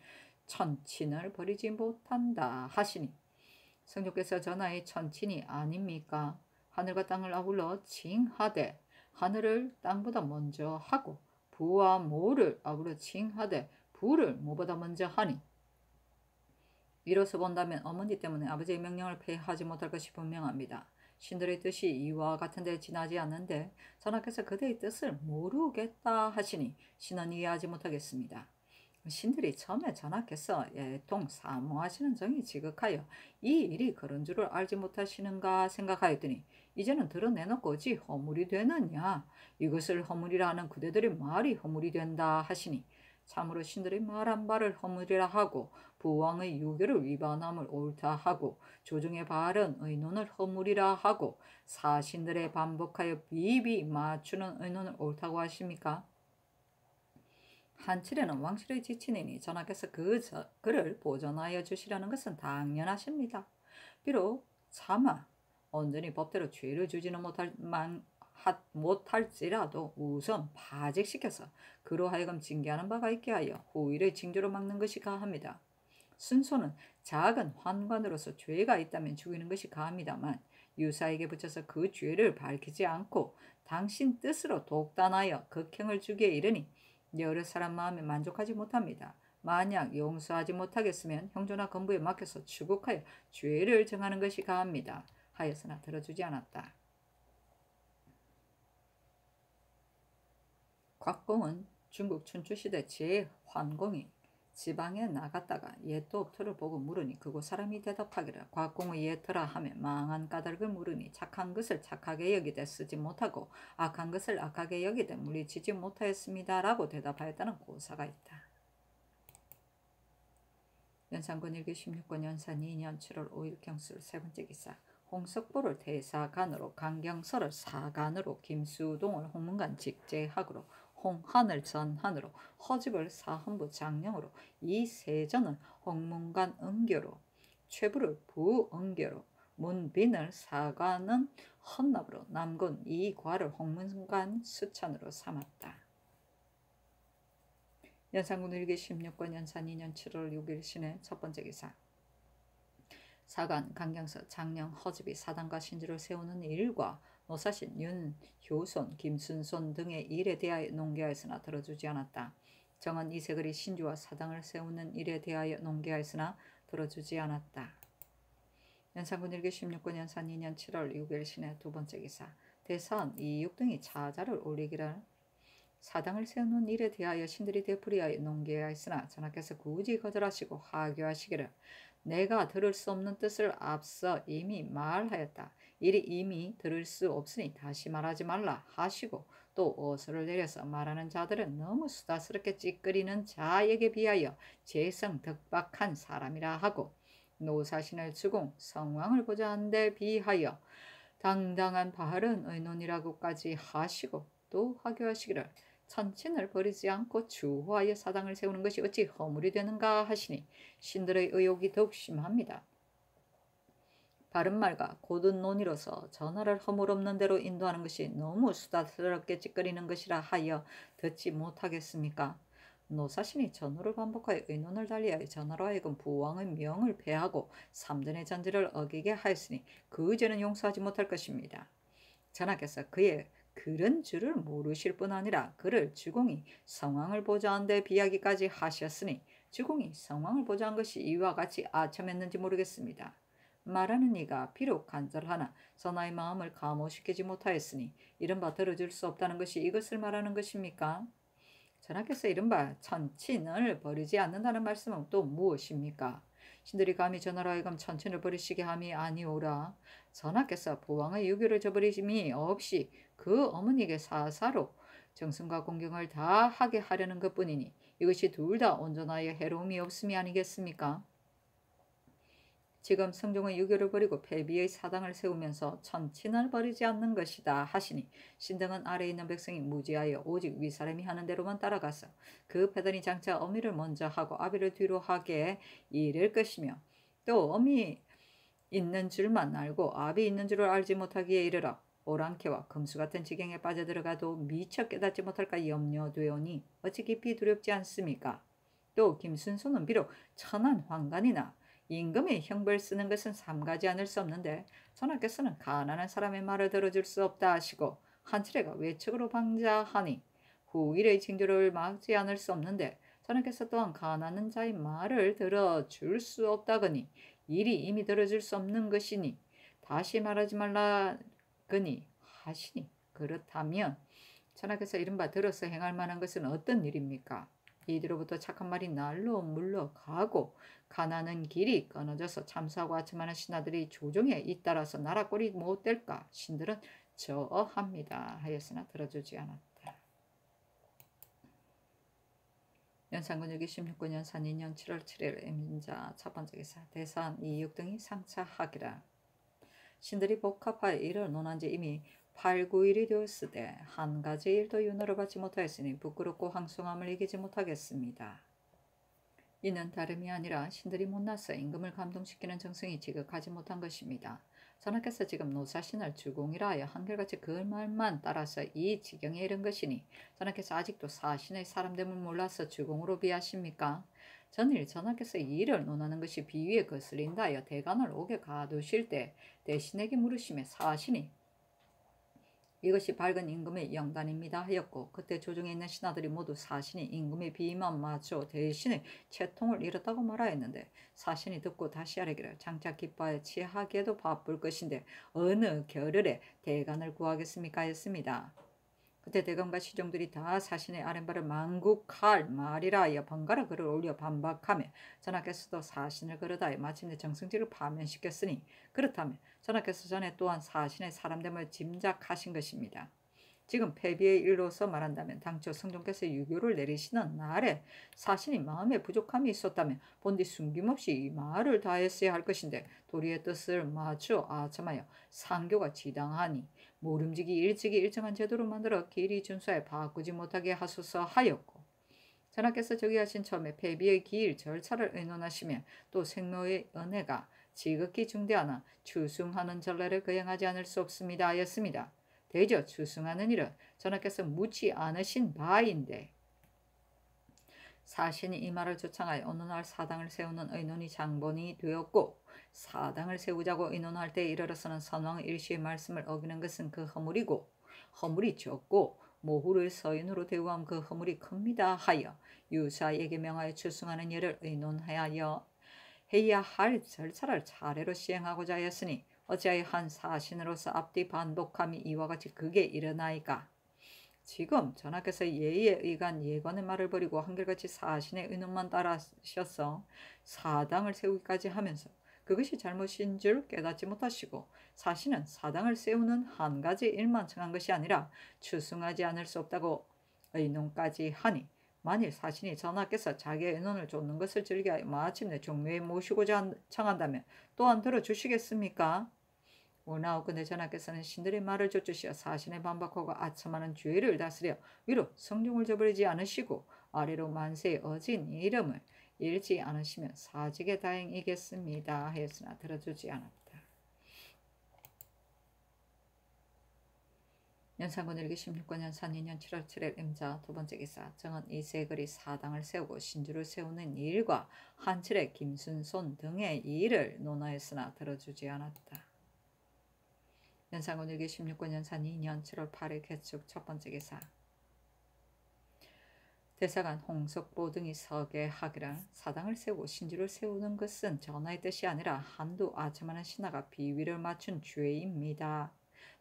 A: 천친을 버리지 못한다 하시니 성종께서 전하의 천친이 아닙니까? 하늘과 땅을 아울러 칭하되 하늘을 땅보다 먼저 하고 부와 모를 아울러 칭하되 부를 모보다 먼저 하니 이로써 본다면 어머니 때문에 아버지의 명령을 폐하지 못할 것이 분명합니다. 신들의 뜻이 이와 같은데 지나지 않는데 전하께서 그대의 뜻을 모르겠다 하시니 신은 이해하지 못하겠습니다. 신들이 처음에 전하께서 애통 사모하시는 정이 지극하여 이 일이 그런 줄을 알지 못하시는가 생각하였더니 이제는 드러내놓고 어찌 허물이 되느냐 이것을 허물이라 하는 그대들의 말이 허물이 된다 하시니 참으로 신들이 말한 바를 허물이라 하고 부왕의 유교를 위반함을 옳다 하고 조정의 바른 의논을 허물이라 하고 사신들의 반복하여 비비 맞추는 의논을 옳다고 하십니까? 한칠에는 왕실의 지친이니 전하께서 그를 보존하여 주시려는 것은 당연하십니다. 비록 차마 온전히 법대로 죄를 주지는 못할지라도 우선 파직시켜서 그로 하여금 징계하는 바가 있게 하여 후일의 징조로 막는 것이 가합니다. 순소는 작은 환관으로서 죄가 있다면 죽이는 것이 가합니다만 유사에게 붙여서 그 죄를 밝히지 않고 당신 뜻으로 독단하여 극형을 주기에 이르니 여러 사람 마음에 만족하지 못합니다. 만약 용서하지 못하겠으면 형조나 건부에 맡겨서 추국하여 죄를 정하는 것이 가합니다. 하였으나 들어주지 않았다. 곽공은 중국 춘추시대 제환공이 지방에 나갔다가 옛도 업토를 보고 물으니 그곳 사람이 대답하기를 곽공의 옛터라 하며 망한 까닭을 물으니 착한 것을 착하게 여기되 쓰지 못하고 악한 것을 악하게 여기되 물리치지 못하였습니다 라고 대답하였다는 고사가 있다. 연산군 1기 16권 연산 2년 7월 5일 경술 세 번째 기사. 홍석보를 대사관으로 강경설을 사관으로 김수동을 홍문관 직제학으로 홍한을 전한으로 허집을 사헌부 장령으로 이세전을 홍문관 은교로 최부를 부은교로 문빈을 사관은 헌납으로 남군 이과를 홍문관 수찬으로 삼았다. 연산군 1기 16권 연산 2년 7월 6일 신의 첫 번째 기사. 사관, 강경서, 장령, 허집이 사당과 신주를 세우는 일과 노사신, 윤, 효손, 김순손 등의 일에 대하여 논계하였으나 들어주지 않았다. 정은 이세글이 신주와 사당을 세우는 일에 대하여 논계하였으나 들어주지 않았다. 연산군 1기 16권 연산 2년 7월 6일 신의 두 번째 기사. 대사원, 이육 등이 차자를 올리기를 사당을 세우는 일에 대하여 신들이 되풀이하여 논계하였으나 전하께서 굳이 거절하시고 하교하시기를 내가 들을 수 없는 뜻을 앞서 이미 말하였다. 이리 이미 들을 수 없으니 다시 말하지 말라 하시고 또 어서를 내려서 말하는 자들은 너무 수다스럽게 찌끄리는 자에게 비하여 재성덕박한 사람이라 하고 노사신을 주공 성왕을 보자 한데 비하여 당당한 바른 의논이라고까지 하시고 또 하교하시기를 천친을 버리지 않고 주호하여 사당을 세우는 것이 어찌 허물이 되는가 하시니 신들의 의욕이 더욱 심합니다. 바른 말과 고든 논의로서 전하를 허물 없는 대로 인도하는 것이 너무 수다스럽게 찌끄리는 것이라 하여 듣지 못하겠습니까? 노사신이 전후를 반복하여 의논을 달리하여 전하로 하여금 부왕의 명을 폐하고 삼전의 전제를 어기게 하였으니 그 죄는 용서하지 못할 것입니다. 전하께서 그의 그런 줄을 모르실 뿐 아니라 그를 주공이 성왕을 보좌한 데 비하기까지 하셨으니 주공이 성왕을 보좌한 것이 이와 같이 아첨했는지 모르겠습니다. 말하는 이가 비록 간절하나 선하의 마음을 감호시키지 못하였으니 이른바 들어줄 수 없다는 것이 이것을 말하는 것입니까? 전하께서 이른바 천친을 버리지 않는다는 말씀은 또 무엇입니까? 신들이 감히 전하로 하여금 천친을 버리시게 함이 아니오라. 전하께서 부왕의 유교를 저버리심이 없이 그 어머니에게 사사로 정성과 공경을 다 하게 하려는 것뿐이니 이것이 둘 다 온전하여 해로움이 없음이 아니겠습니까? 지금 성종의 유교를 버리고 폐비의 사당을 세우면서 천친을 버리지 않는 것이다 하시니 신등은 아래에 있는 백성이 무지하여 오직 윗사람이 하는 대로만 따라가서 그 패단이 장차 어미를 먼저 하고 아비를 뒤로 하게 이를 것이며 또 어미 있는 줄만 알고 아비 있는 줄을 알지 못하기에 이르러 오랑캐와 금수 같은 지경에 빠져들어가도 미처 깨닫지 못할까 염려되오니 어찌 깊이 두렵지 않습니까? 또 김순손은 비록 천한 황간이나 임금의 형벌 쓰는 것은 삼가지 않을 수 없는데 전하께서는 가난한 사람의 말을 들어줄 수 없다 하시고 한치레가 외척으로 방자하니 후일의 징조를 막지 않을 수 없는데 전하께서 또한 가난한 자의 말을 들어줄 수 없다거니 일이 이미 들어줄 수 없는 것이니 다시 말하지 말라거니 하시니 그렇다면 전하께서 이른바 들어서 행할 만한 것은 어떤 일입니까? 이뒤로부터 착한 말이 날로 물러가고 가난한 길이 끊어져서 참수하고 아첨하는 신하들이 조정에 잇따라서 나라 꼴이 못될까 신들은 저어합니다 하였으나 들어주지 않았다. 연산군 6기 16권 연산 2년 7월 7일 임자 첫 번째 기사. 대사한 이육 등이 상차하기라. 신들이 복합하여 이를 논한 지 이미 8, 9일이 되었으되 한 가지 일도 윤허를 받지 못하였으니 부끄럽고 황송함을 이기지 못하겠습니다. 이는 다름이 아니라 신들이 못나서 임금을 감동시키는 정성이 지극하지 못한 것입니다. 전하께서 지금 노사신을 주공이라 하여 한결같이 그 말만 따라서 이 지경에 이른 것이니 전하께서 아직도 사신의 사람됨을 몰라서 주공으로 비하십니까? 전일 전하께서 이 일을 논하는 것이 비위에 거슬린다 하여 대관을 옥에 가두실 때 대신에게 물으시며 사신이 이것이 밝은 임금의 영단입니다 하였고 그때 조정에 있는 신하들이 모두 사신이 임금의 비위만 맞춰 대신에 채통을 잃었다고 말하였는데 사신이 듣고 다시 아뢰기를 장차 기뻐하여 취하기에도 바쁠 것인데 어느 겨를에 대관을 구하겠습니까 하였습니다. 그때 대검과 시종들이 다 사신의 아랫발을 만국할 말이라 하여 번갈아 글을 올려 반박하며 전하께서도 사신을 그르다하여 마침내 정승직을 파면시켰으니 그렇다면 전하께서 전에 또한 사신의 사람됨을 짐작하신 것입니다. 지금 패비의 일로서 말한다면 당초 성종께서 유교를 내리시는 날에 사신이 마음에 부족함이 있었다면 본디 숨김없이 이 말을 다했어야 할 것인데 도리의 뜻을 마주 아첨하여 상교가 지당하니 모름지기 일찍이 일정한 제도를 만들어 길이 준수하여 바꾸지 못하게 하소서 하였고 전하께서 저기하신 처음에 패비의 기일 절차를 의논하시며 또 생로의 은혜가 지극히 중대하나 추승하는 전례를 거행하지 않을 수 없습니다 하였습니다. 대저 추승하는 일은 전하께서 묻지 않으신 바인데 사신이 이 말을 조창하여 어느 날 사당을 세우는 의논이 장본이 되었고 사당을 세우자고 의논할 때에 이르러서는 선왕 일시의 말씀을 어기는 것은 그 허물이고 허물이 적고 모후를 서인으로 대우함 그 허물이 큽니다 하여 유사에게 명하여 추승하는 일을 의논하여 해야 할 절차를 차례로 시행하고자 하였으니 어찌하여 한 사신으로서 앞뒤 반복함이 이와 같이 극에 이르나이까. 지금 전하께서 예의에 의간 예관의 말을 버리고 한결같이 사신의 의논만 따라하셔서 사당을 세우기까지 하면서 그것이 잘못인 줄 깨닫지 못하시고 사신은 사당을 세우는 한 가지 일만 청한 것이 아니라 추승하지 않을 수 없다고 의논까지 하니 만일 사신이 전하께서 자기의 의논을 좇는 것을 즐겨하여 마침내 종묘에 모시고자 청한다면 또한 들어주시겠습니까? 오나오건대 전하께서는 신들의 말을 좇으시어 사신의 반박하고 아첨하는 죄를 다스려 위로 성종을 저버리지 않으시고 아래로 만세의 어진 이름을 잃지 않으시면 사직의 다행이겠습니다 하였으나 들어주지 않았다. 연산군 일기 16권 연산 2년 7월 7일 임자 두 번째 기사 정은 이세글이 사당을 세우고 신주를 세우는 일과 한칠의 김순손 등의 일을 논하였으나 들어주지 않았다. 연산군 일기 16권 연산 2년 7월 8일 개축 첫 번째 기사 대사관 홍석보 등이 서계하기를 사당을 세우고 신주를 세우는 것은 전하의 뜻이 아니라 한두 아첨하는 신하가 비위를 맞춘 죄입니다.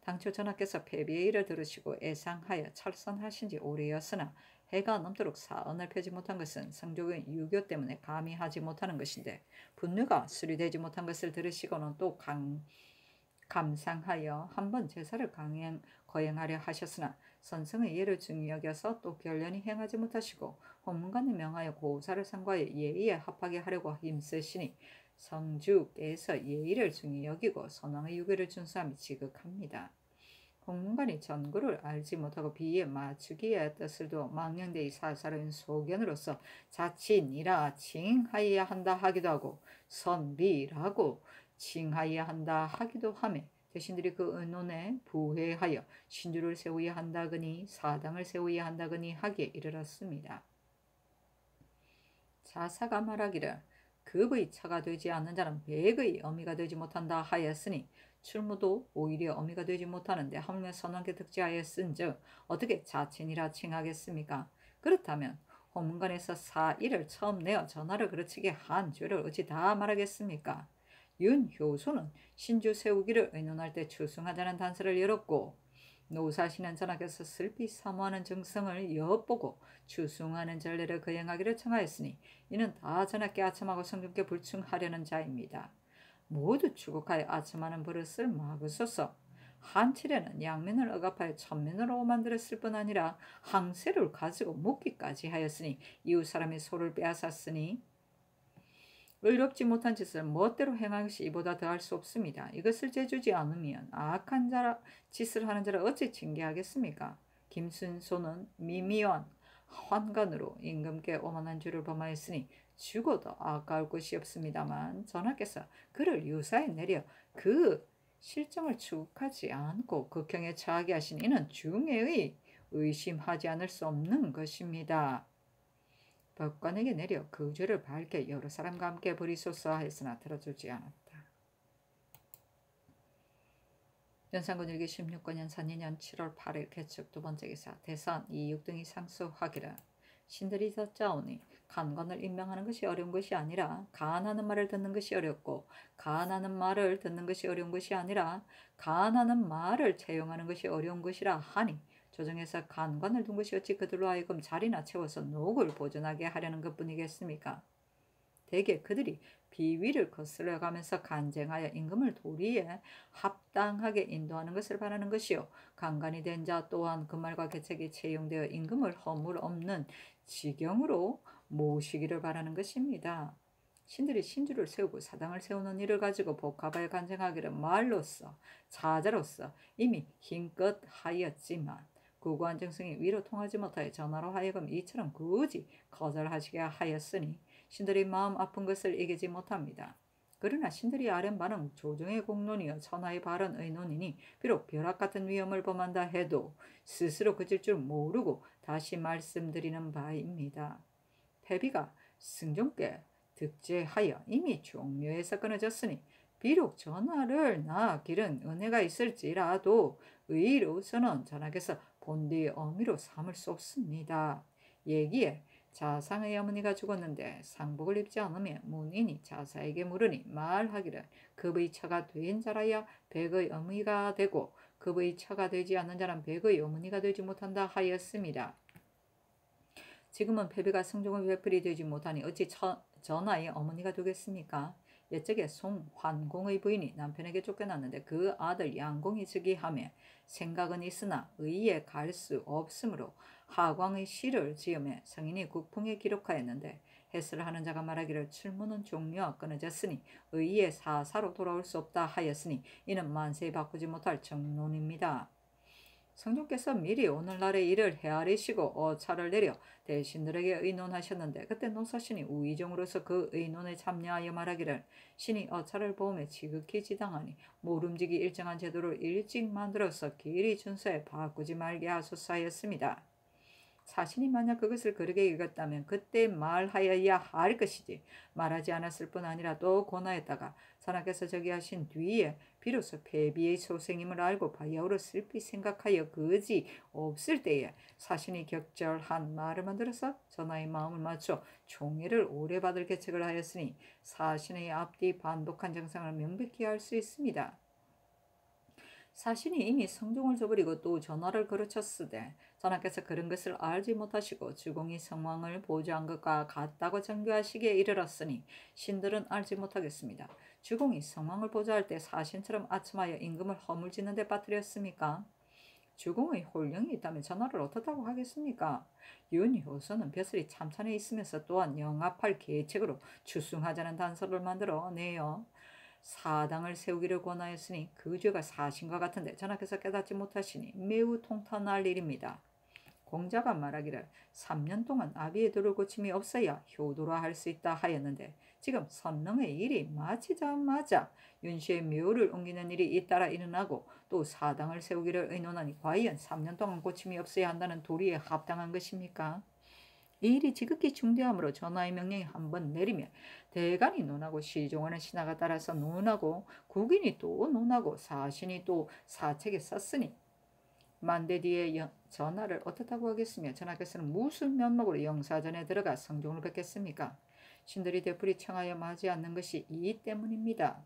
A: 당초 전하께서 패비의 일을 들으시고 애상하여 철선하신 지 오래였으나 해가 넘도록 사언을 펴지 못한 것은 성종의 유교 때문에 감히 하지 못하는 것인데 분류가 수리되지 못한 것을 들으시고는 또 감상하여 한번 제사를 거행하려 하셨으나 선성의 예를 중히 여겨서 또 결련히 행하지 못하시고 헌문관에 명하여 고사를 상고하여 예의에 합하게 하려고 힘쓰시니 성주께서 예의를 중히 여기고 선왕의 유교를 준수함이 지극합니다. 헌문관이 전구를 알지 못하고 비에 맞추기에 뜻을 두어 망령되이 사사로운 소견으로서 자친이라 칭하여야 한다 하기도 하고 선비라고 칭하여야 한다 하기도 하며 대신들이 그 의논에 부회하여 신주를 세워야 한다거니 사당을 세워야 한다거니 하기에 이르렀습니다. 자사가 말하기를 급의 차가 되지 않는 자는 백의 어미가 되지 못한다 하였으니 출무도 오히려 어미가 되지 못하는데 하물며 선왕께 득지하였은즉 어떻게 자친이라 칭하겠습니까? 그렇다면 헌문관에서 사일을 처음 내어 전하를 그르치게 한 죄를 어찌 다 말하겠습니까? 윤효소는 신주 세우기를 의논할 때 추승하자는 단서를 열었고 노사신은 전하께서 슬피 사모하는 정성을 엿보고 추승하는 전례를 거행하기를 청하였으니 이는 다 전하께 아첨하고 성종께 불충하려는 자입니다. 모두 추국하여 아첨하는 버릇을 막으소서. 한칠에는 양면을 억압하여 천면으로 만들었을 뿐 아니라 항세를 가지고 묻기까지 하였으니 이웃 사람의 소를 빼앗았으니 의롭지 못한 짓을 멋대로 행한 것이 이보다 더할 수 없습니다. 이것을 재주지 않으면 악한 짓을 하는 자를 어찌 징계하겠습니까? 김순소는 미미한 환관으로 임금께 오만한 죄를 범하였으니 죽어도 아까울 것이 없습니다만 전하께서 그를 유사에 내려 그 실정을 추국하지 않고 극형에 처하게 하신 이는 중에의 의심하지 않을 수 없는 것입니다. 법관에게 내려 그 죄를 밝게 여러 사람과 함께 버리소서 하였으나 들어주지 않았다. 연산군 일기 16권 연산 2년 7월 8일 개축 두 번째 기사 대선 이육 등이 상수하기를 신들이 덧자오니 간관을 임명하는 것이 어려운 것이 아니라 간하는 말을 듣는 것이 어렵고 간하는 말을 듣는 것이 어려운 것이 아니라 간하는 말을 채용하는 것이 어려운 것이라 하니 조정에서 간관을 둔 것이 어찌 그들로 하여금 자리나 채워서 녹을 보존하게 하려는 것뿐이겠습니까? 대개 그들이 비위를 거슬러 가면서 간쟁하여 임금을 도리에 합당하게 인도하는 것을 바라는 것이요. 간관이 된 자 또한 그 말과 계책이 채용되어 임금을 허물 없는 지경으로 모시기를 바라는 것입니다. 신들이 신주를 세우고 사당을 세우는 일을 가지고 복합하여 간쟁하기를 말로써 자자로서 이미 힘껏 하였지만 구구한 정성이 위로 통하지 못하여 전하로 하여금 이처럼 굳이 거절하시게 하였으니 신들이 마음 아픈 것을 이기지 못합니다. 그러나 신들이 아뢰는 바는 조정의 공론이여 천하의 바른 의논이니 비록 벼락 같은 위험을 범한다 해도 스스로 그칠 줄 모르고 다시 말씀드리는 바입니다. 패비가 승종께 득제하여 이미 종묘에서 끊어졌으니 비록 전하를 낳기는 은혜가 있을지라도 의로서는 전하께서 본디의 어미로 삼을 수 없습니다. 얘기에 자상의 어머니가 죽었는데 상복을 입지 않으면 문인이 자사에게 물으니 말하기를 급의 처가 된 자라야 백의 어미가 되고 급의 처가 되지 않는 자는 백의 어머니가 되지 못한다 하였습니다. 지금은 패비가 성종의 회플이 되지 못하니 어찌 전하의 어머니가 되겠습니까? 옛적에 송환공의 부인이 남편에게 쫓겨났는데 그 아들 양공이 즉위하며 생각은 있으나 의에 갈 수 없으므로 하광의 시를 지으며 성인이 국풍에 기록하였는데 해설을 하는 자가 말하기를 출문은 종료가 끊어졌으니 의의 사사로 돌아올 수 없다 하였으니 이는 만세히 바꾸지 못할 정론입니다. 성종께서 미리 오늘날의 일을 헤아리시고 어차를 내려 대신들에게 의논하셨는데 그때 노사신이 우의정으로서 그 의논에 참여하여 말하기를 신이 어차를 보험에 지극히 지당하니 모름지기 일정한 제도를 일찍 만들어서 길이 준서에 바꾸지 말게 하소서 하였습니다. 사신이 만약 그것을 그르게 읽었다면 그때 말하여야 할 것이지 말하지 않았을 뿐 아니라 또 권하였다가 전하께서 저기 하신 뒤에 비로소 패비의 소생임을 알고 바야흐로 슬피 생각하여 그지 없을 때에 사신이 격절한 말을 만들어서 전하의 마음을 맞춰 총애를 오래 받을 계책을 하였으니 사신의 앞뒤 반복한 정상을 명백히 알 수 있습니다. 사신이 이미 성종을 저버리고 또 전하를 거르쳤으되 전하께서 그런 것을 알지 못하시고 주공이 성왕을 보좌한 것과 같다고 정교하시기에 이르렀으니 신들은 알지 못하겠습니다. 주공이 성왕을 보좌할 때 사신처럼 아첨하여 임금을 허물짓는 데 빠뜨렸습니까? 주공의 홀령이 있다면 전하를 어떻다고 하겠습니까? 윤효선은 벼슬이 참찬에 있으면서 또한 영합할 계책으로 추승하자는 단서를 만들어 내요. 사당을 세우기를 권하였으니 그 죄가 사신과 같은데 전하께서 깨닫지 못하시니 매우 통탄할 일입니다. 공자가 말하기를 3년 동안 아비의 돌을 고침이 없어야 효도라 할 수 있다 하였는데 지금 선릉의 일이 마치자마자 윤씨의 묘를 옮기는 일이 잇따라 일어나고 또 사당을 세우기를 의논하니 과연 3년 동안 고침이 없어야 한다는 도리에 합당한 것입니까? 이 일이 지극히 중대하므로 전하의 명령이 한번 내리면 대간이 논하고 시종하는 신하가 따라서 논하고 국인이 또 논하고 사신이 또 사책에 썼으니 만대 뒤에 전하를 어떻다고 하겠으며 전하께서는 무슨 면목으로 영사전에 들어가 성종을 뵙겠습니까? 신들이 되풀이 청하여 맞지 않는 것이 이 때문입니다.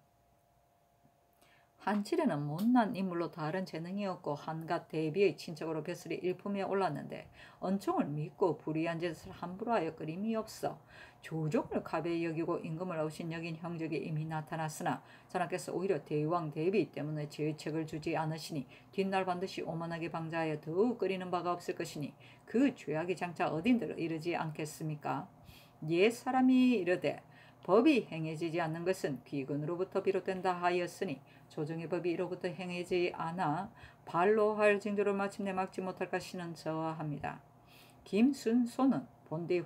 A: 한칠에는 못난 인물로 다른 재능이 없고 한갓 대비의 친척으로 벼슬이 일품에 올랐는데 언총을 믿고 불의한 짓을 함부로 하여 끓임이 없어 조종을 가벼이 여기고 임금을 업신여긴 형적이 이미 나타났으나 전하께서 오히려 대왕 대비 때문에 죄책을 주지 않으시니 뒷날 반드시 오만하게 방자하여 더욱 끓이는 바가 없을 것이니 그 죄악이 장차 어딘들 이르지 않겠습니까? 옛 사람이 이르되 법이 행해지지 않는 것은 비근으로부터 비롯된다 하였으니 조정의 법이 이로부터 행해지지 않아 발로 할 징조를 마침내 막지 못할까 신은 저하합니다. 김순소는 본디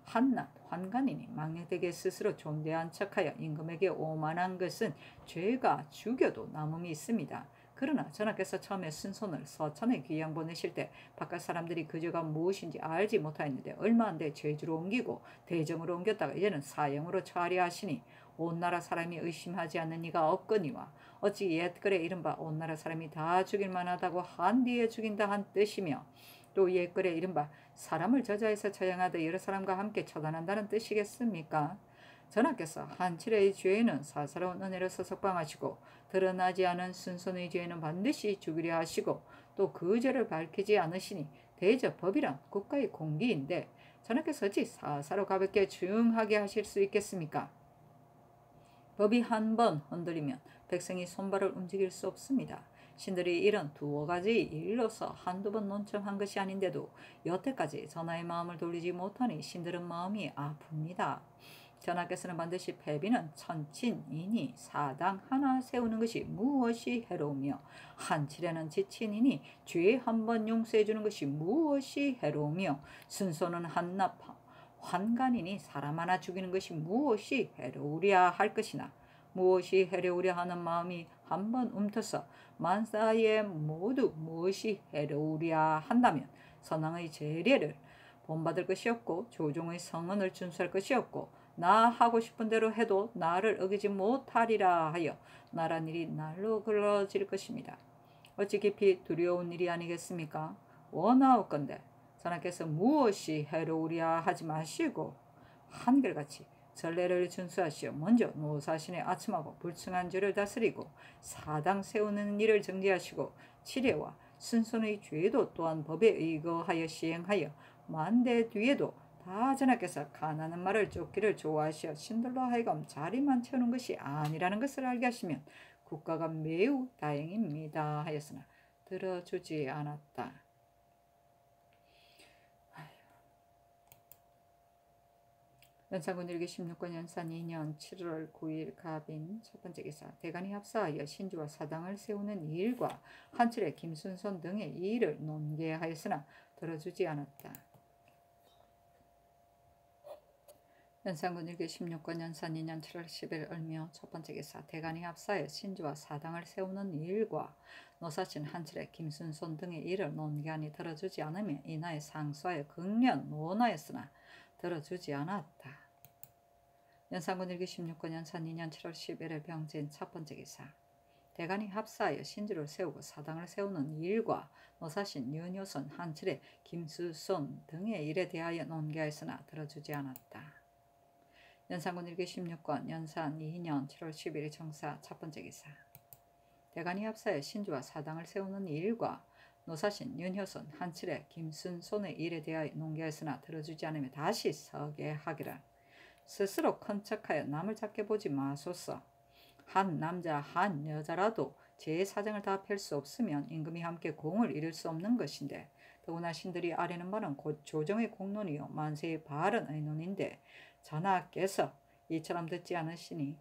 A: 한낱 환관이니 망령되게 스스로 존대한 척하여 임금에게 오만한 것은 죄가 죽여도 남음이 있습니다. 그러나 전하께서 처음에 순손을 서천에 귀양 보내실 때 바깥 사람들이 그 죄가 무엇인지 알지 못하였는데 얼마 안 돼 죄주로 옮기고 대정으로 옮겼다가 이제는 사형으로 처하려 하시니 온 나라 사람이 의심하지 않는 이가 없거니와 어찌 옛글에 이른바 온 나라 사람이 다 죽일 만하다고 한 뒤에 죽인다 한 뜻이며 또 옛글에 이른바 사람을 저자에서 처형하되 여러 사람과 함께 처단한다는 뜻이겠습니까? 전하께서 한칠의 죄에는 사사로운 은혜로서 석방하시고 드러나지 않은 순손의 죄에는 반드시 죽이려 하시고 또 그 죄를 밝히지 않으시니 대저 법이란 국가의 공기인데 전하께서 어찌 사사로 가볍게 중하게 하실 수 있겠습니까? 법이 한 번 흔들리면 백성이 손발을 움직일 수 없습니다. 신들이 이런 두어 가지 일로서 한두 번 논청한 것이 아닌데도 여태까지 전하의 마음을 돌리지 못하니 신들은 마음이 아픕니다. 전하께서는 반드시 패비는 천친이니 사당 하나 세우는 것이 무엇이 해로우며 한칠에는 지친이니 죄 한 번 용서해 주는 것이 무엇이 해로우며 순소는 한납 환관이니 사람 하나 죽이는 것이 무엇이 해로우랴 할 것이나 무엇이 해로우랴 하는 마음이 한 번 움터서 만사에 모두 무엇이 해로우랴 한다면 선왕의 제례를 본받을 것이 없고 조종의 성언을 준수할 것이 없고 나 하고 싶은 대로 해도 나를 어기지 못하리라 하여 나란 일이 날로 걸러질 것입니다. 어찌 깊이 두려운 일이 아니겠습니까? 원하옵건대 전하께서 무엇이 해로우랴 하지 마시고 한결같이 전례를 준수하시어 먼저 노사신의 아첨하고 불충한 죄를 다스리고 사당 세우는 일을 정리하시고 치례와 순손의 죄도 또한 법에 의거하여 시행하여 만대 뒤에도 다 전하께서 가난한 말을 쫓기를 좋아하시어 신들로 하여금 자리만 채우는 것이 아니라는 것을 알게 하시면 국가가 매우 다행입니다 하였으나 들어주지 않았다. 연산군 일기 16권 연산 2년 7월 9일 갑인 첫 번째 기사 대간이 합사하여 신주와 사당을 세우는 일과 한칠의 김순손 등의 일을 논계하였으나 들어주지 않았다. 연산군 일기 16권 연산 2년 7월 10일 을묘 첫 번째 기사 대간이 합사하여 신주와 사당을 세우는 일과 노사신 한칠의 김순손 등의 일을 논계하니 들어주지 않으며 이나에 상소하여 극련 논하였으나 들어주지 않았다. 연산군 일기 16권 연산 2년 7월 11일 병진 첫 번째 기사 대간이 합사하여 신주를 세우고 사당을 세우는 일과 노사신 윤효선 한칠의 김수손 등의 일에 대하여 논계하였으나 들어주지 않았다. 연산군 일기 16권 연산 2년 7월 11일 정사 첫 번째 기사 대간이 합사하여 신주와 사당을 세우는 일과 노사신 윤효선 한칠의 김순손의 일에 대하여 논계하였으나 들어주지 않으며 다시 서게 하기를 스스로 큰 척하여 남을 작게 보지 마소서. 한 남자 한 여자라도 제 사정을 다 펼 수 없으면 임금이 함께 공을 이룰 수 없는 것인데 더구나 신들이 아뢰는 말은 곧 조정의 공론이요 만세의 바른 의논인데 전하께서 이처럼 듣지 않으시니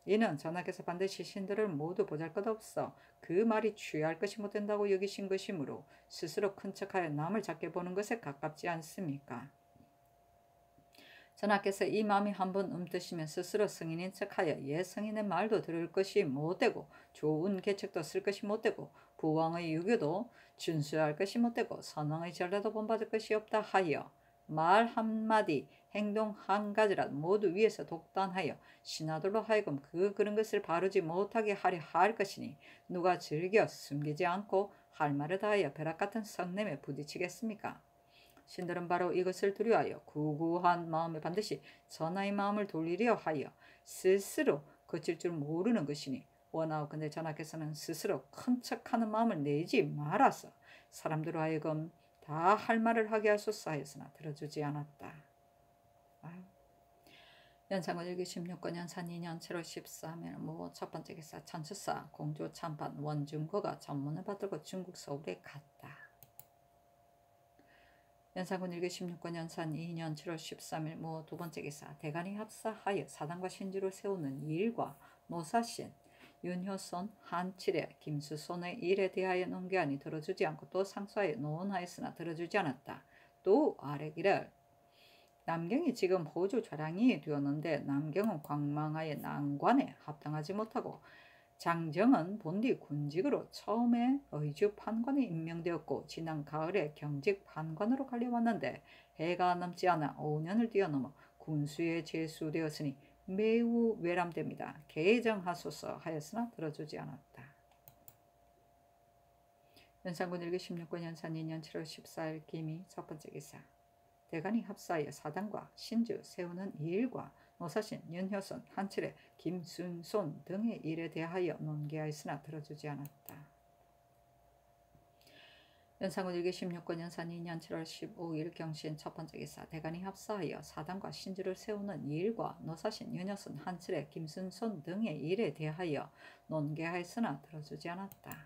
A: 이는 전하께서 반드시 신들을 모두 보잘것없어 그 말이 취할 것이 못된다고 여기신 것이므로 스스로 큰 척하여 남을 작게 보는 것에 가깝지 않습니까? 전하께서 이 마음이 한번 움뜨시면 스스로 성인인 척하여 옛 성인의 말도 들을 것이 못되고 좋은 계책도 쓸 것이 못되고 부왕의 유교도 준수할 것이 못되고 선왕의 전례도 본받을 것이 없다 하여 말 한마디 행동 한 가지라도 모두 위에서 독단하여 신하들로 하여금 그런 것을 바르지 못하게 하려 할 것이니 누가 즐겨 숨기지 않고 할 말을 다하여 벼락 같은 성냄에 부딪히겠습니까? 신들은 바로 이것을 두려워하여 구구한 마음에 반드시 전하의 마음을 돌리려 하여 스스로 거칠 줄 모르는 것이니 원하옵건대 전하께서는 스스로 큰 척하는 마음을 내지 말아서 사람들로 하여금 다 할 말을 하게 하소서 하였으나 들어주지 않았다. 연산군 일기 16권 연산 2년 7월 13일 첫 번째 기사 천추사 공조 참판 원중거가 전문을 받들고 중국 서울에 갔다. 연산군 일기 16권 연산 2년 7월 13일 두 번째 기사 대간이 합사하여 사당과 신주를 세우는 일과 노사신 윤효선 한칠의 김수손의 일에 대하여 논계하니 들어주지 않고 또 상소하여 논하였으나 들어주지 않았다. 또 아래기를 남경이 지금 호주 좌량이 되었는데 남경은 광망하여 난관에 합당하지 못하고 장정은 본디 군직으로 처음에 의주 판관에 임명되었고 지난 가을에 경직 판관으로 갈려왔는데 해가 넘지 않아 5년을 뛰어넘어 군수에 제수되었으니 매우 외람됩니다. 개정하소서 하였으나 들어주지 않았다. 연산군 일기 16권 연산 2년 7월 14일 기미 첫 번째 기사 대간이 합사하여 사당과 신주 세우는 일과 노사신 윤효선 한칠의 김순손 등의 일에 대하여 논계하였으나 들어주지 않았다. 연산군 일기 16권 연산 2년 7월 15일 경신 첫 번째 기사 대간이 합사하여 사당과 신주를 세우는 일과 노사신 윤여순 한칠의 김순손 등의 일에 대하여 논계하였으나 들어주지 않았다.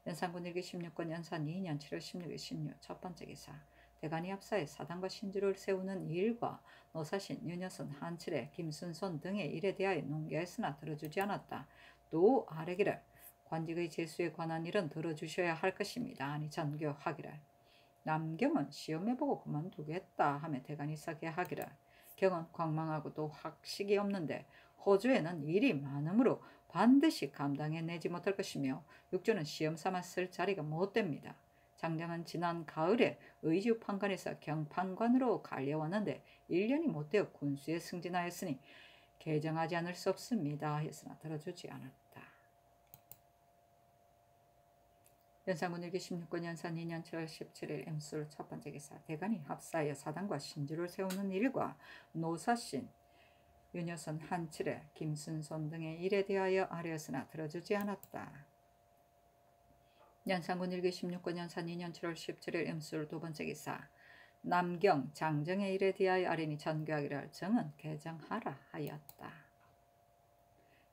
A: 연산군 일기 16권 연산 2년 7월 16일 16 첫 번째 기사 대간이 합사해 사당과 신주를 세우는 일과 노사신 윤여순 한칠의 김순손 등의 일에 대하여 논계하였으나 들어주지 않았다. 또 아래기를 관직의 제수에 관한 일은 들어주셔야 할 것입니다. 아니 전교하기를. 남경은 시험해보고 그만두겠다 하며 대간이 싸게 하기를. 경은 광망하고 또 학식이 없는데 호주에는 일이 많으므로 반드시 감당해내지 못할 것이며 육조는 시험 삼아 쓸 자리가 못 됩니다. 장정은 지난 가을에 의주 판관에서 경판관으로 갈려왔는데 1년이 못되어 군수에 승진하였으니 개정하지 않을 수 없습니다. 했으나 들어주지 않았다. 연산군 일기 16권 연산 2년 7월 17일 임술 첫 번째 기사 대간이 합사하여 사당과 신주를 세우는 일과 노사신 윤여선 한칠의 김순손 등의 일에 대하여 아뢰었으나 들어주지 않았다. 연산군 일기 16권 연산 2년 7월 17일 임술 두 번째 기사 남경 장정의 일에 대하여 아뢰니 전교하기를 정은 개정하라 하였다.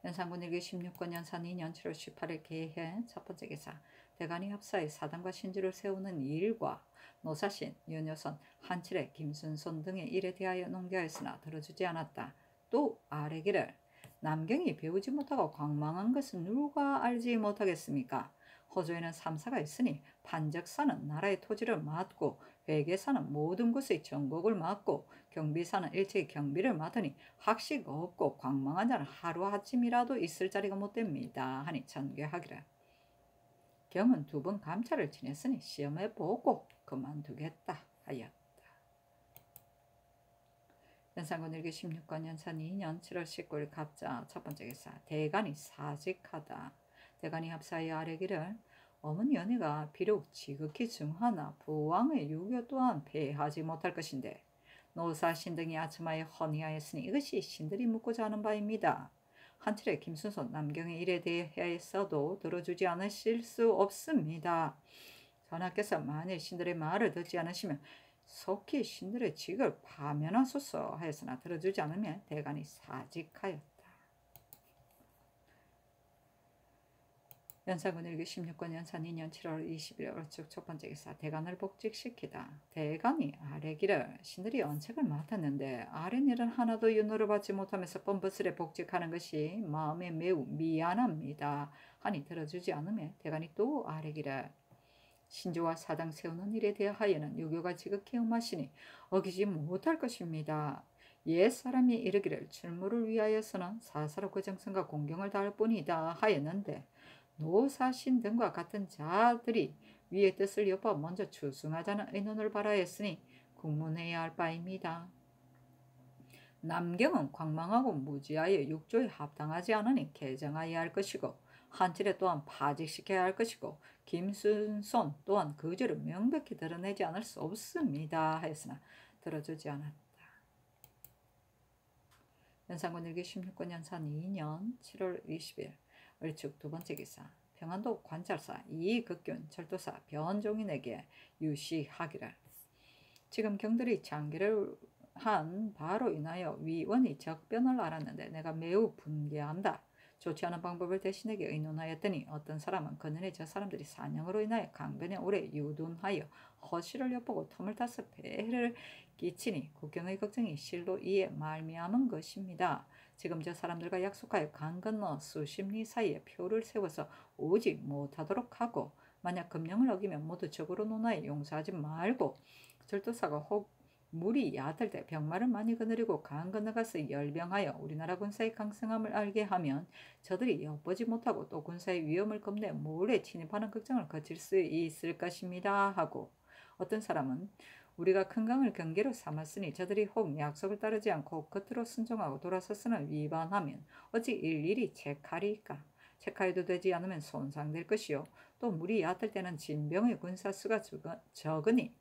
A: 연산군 일기 16권 연산 2년 7월 18일 개해 첫 번째 기사 대간이 합사해 사당과 신주를 세우는 일과 노사신, 윤여선, 한칠의 김순손 등의 일에 대하여 논계하였으나 들어주지 않았다. 또 아뢰기를 남경이 배우지 못하고 광망한 것은 누가 알지 못하겠습니까? 호주에는 3사가 있으니 판적사는 나라의 토지를 맡고 회계사는 모든 곳의 정복을 맡고 경비사는 일체의 경비를 맡으니 학식 없고 광망한 자는 하루아침이라도 있을 자리가 못 됩니다. 하니 전개하기를. 경은 2번 감찰을 지냈으니 시험해 보고 그만두겠다 하였다. 연산군 일기 16권 연산 2년 7월 19일 갑자 첫 번째 기사 대간이 사직하다. 대간이 합사하여 아뢰기를 어머니 연애가 비록 지극히 중하나 부왕의 유교 또한 폐하지 못할 것인데 노사신 등이 아첨하여 헌의하였으니 이것이 신들이 묻고자 하는 바입니다. 한칠의 김순손 남경의 일에 대해서도 들어주지 않으실 수 없습니다. 전하께서 만일 신들의 말을 듣지 않으시면 속히 신들의 직을 파면하소서 하였으나 들어주지 않으면 대간이 사직하였다. 연산군 일기 16권 연산 2년 7월 20일 얼축 첫 번째 기사 대간을 복직시키다. 대간이 아뢰기를 신들이 언책을 맡았는데 아랫 일은 하나도 윤호를 받지 못하면서 뻔뻔스레 복직하는 것이 마음에 매우 미안합니다. 하니 들어주지 않으면 대간이 또 아뢰기를 신주와 사당 세우는 일에 대하여는 유교가 지극히 엄하시니 어기지 못할 것입니다. 옛 사람이 이르기를 출무를 위하여서는 사사로 그 정성과 공경을 다할 뿐이다 하였는데 노사신 등과 같은 자들이 위의 뜻을 여봐 먼저 추승하자는 의논을 바라였으니 국문해야 할 바입니다. 남경은 광망하고 무지하여 육조에 합당하지 않으니 개정하여야 할 것이고 한칠에 또한 파직시켜야 할 것이고 김순손 또한 그 죄를 명백히 드러내지 않을 수 없습니다 하였으나 들어주지 않았다. 연산군 일기 16권 연산 2년 7월 20일 얼축 두 번째 기사 평안도 관찰사 이극균 철도사 변종인에게 유시하기를 지금 경들이 장기를 한 바로 인하여 위원이 적변을 알았는데 내가 매우 분개한다. 좋지 않은 방법을 대신에게 의논하였더니 어떤 사람은 그년에 저 사람들이 사냥으로 인하여 강변에 오래 유둔하여 허실을 엿보고 틈을 타서 폐해를 끼치니 국경의 걱정이 실로 이에 말미암은 것입니다. 지금 저 사람들과 약속하여 강 건너 수십 리 사이에 표를 세워서 오지 못하도록 하고 만약 금령을 어기면 모두 적으로 논하여 용서하지 말고 절도사가 혹 물이 얕을 때 병마를 많이 거느리고 강 건너가서 열병하여 우리나라 군사의 강성함을 알게 하면 저들이 엿보지 못하고 또 군사의 위험을 겁내 몰래 침입하는 걱정을 거칠 수 있을 것입니다 하고 어떤 사람은 우리가 큰 강을 경계로 삼았으니 저들이 혹 약속을 따르지 않고 겉으로 순종하고 돌아서서는 위반하면 어찌 일일이 체칼이까 체칼해도 되지 않으면 손상될 것이요 또 물이 얕을 때는 진병의 군사수가 적으니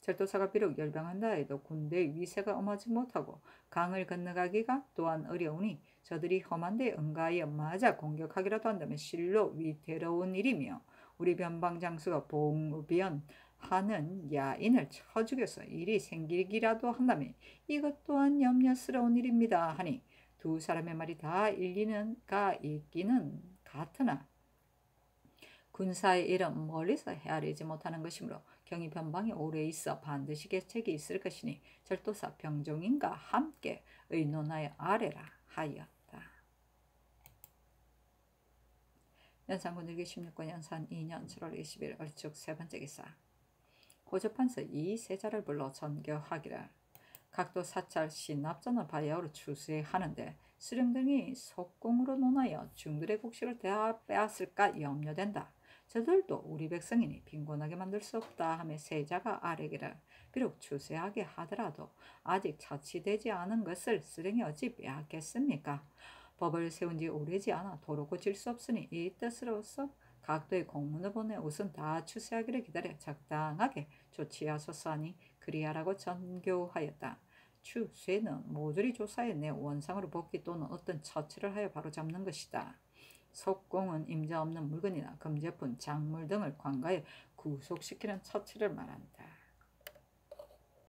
A: 절도사가 비록 열병한다 해도 군대의 위세가 엄하지 못하고 강을 건너가기가 또한 어려우니 저들이 험한 데 응가하여 맞아 공격하기라도 한다면 실로 위태로운 일이며 우리 변방장수가 봉변 하는 야인을 쳐 죽여서 일이 생기기라도 한다면 이것 또한 염려스러운 일입니다 하니 두 사람의 말이 다 일리는가 있기는 같으나 군사의 일은 멀리서 헤아리지 못하는 것이므로 경이 변방이 오래 있어 반드시 계책이 있을 것이니 절도사 병종인과 함께 의논하여 아래라 하였다. 연산군일기 16권 연산 2년 7월 20일 얼축 세 번째 기사. 호접판서 이 세자를 불러 전교하기를 각도 사찰 신납전을 바야흐로 추수하는데 수령등이 속공으로 논하여 중들의 국식을 다 빼앗을까 염려된다. 저들도 우리 백성이니 빈곤하게 만들 수 없다 하며 세자가 아뢰기를 비록 추세하게 하더라도 아직 자치되지 않은 것을 수령이 어찌 빼앗겠습니까? 법을 세운 지 오래지 않아 도로 고칠 수 없으니 이 뜻으로서 각도의 공문을 보내 우선 다 추세하기를 기다려 적당하게 조치하소서 하니 그리하라고 전교하였다. 추세는 모조리 조사해 내 원상으로 복귀 또는 어떤 처치를 하여 바로잡는 것이다. 속공은 임자 없는 물건이나 금제품, 작물 등을 관가에 구속시키는 처치를 말한다.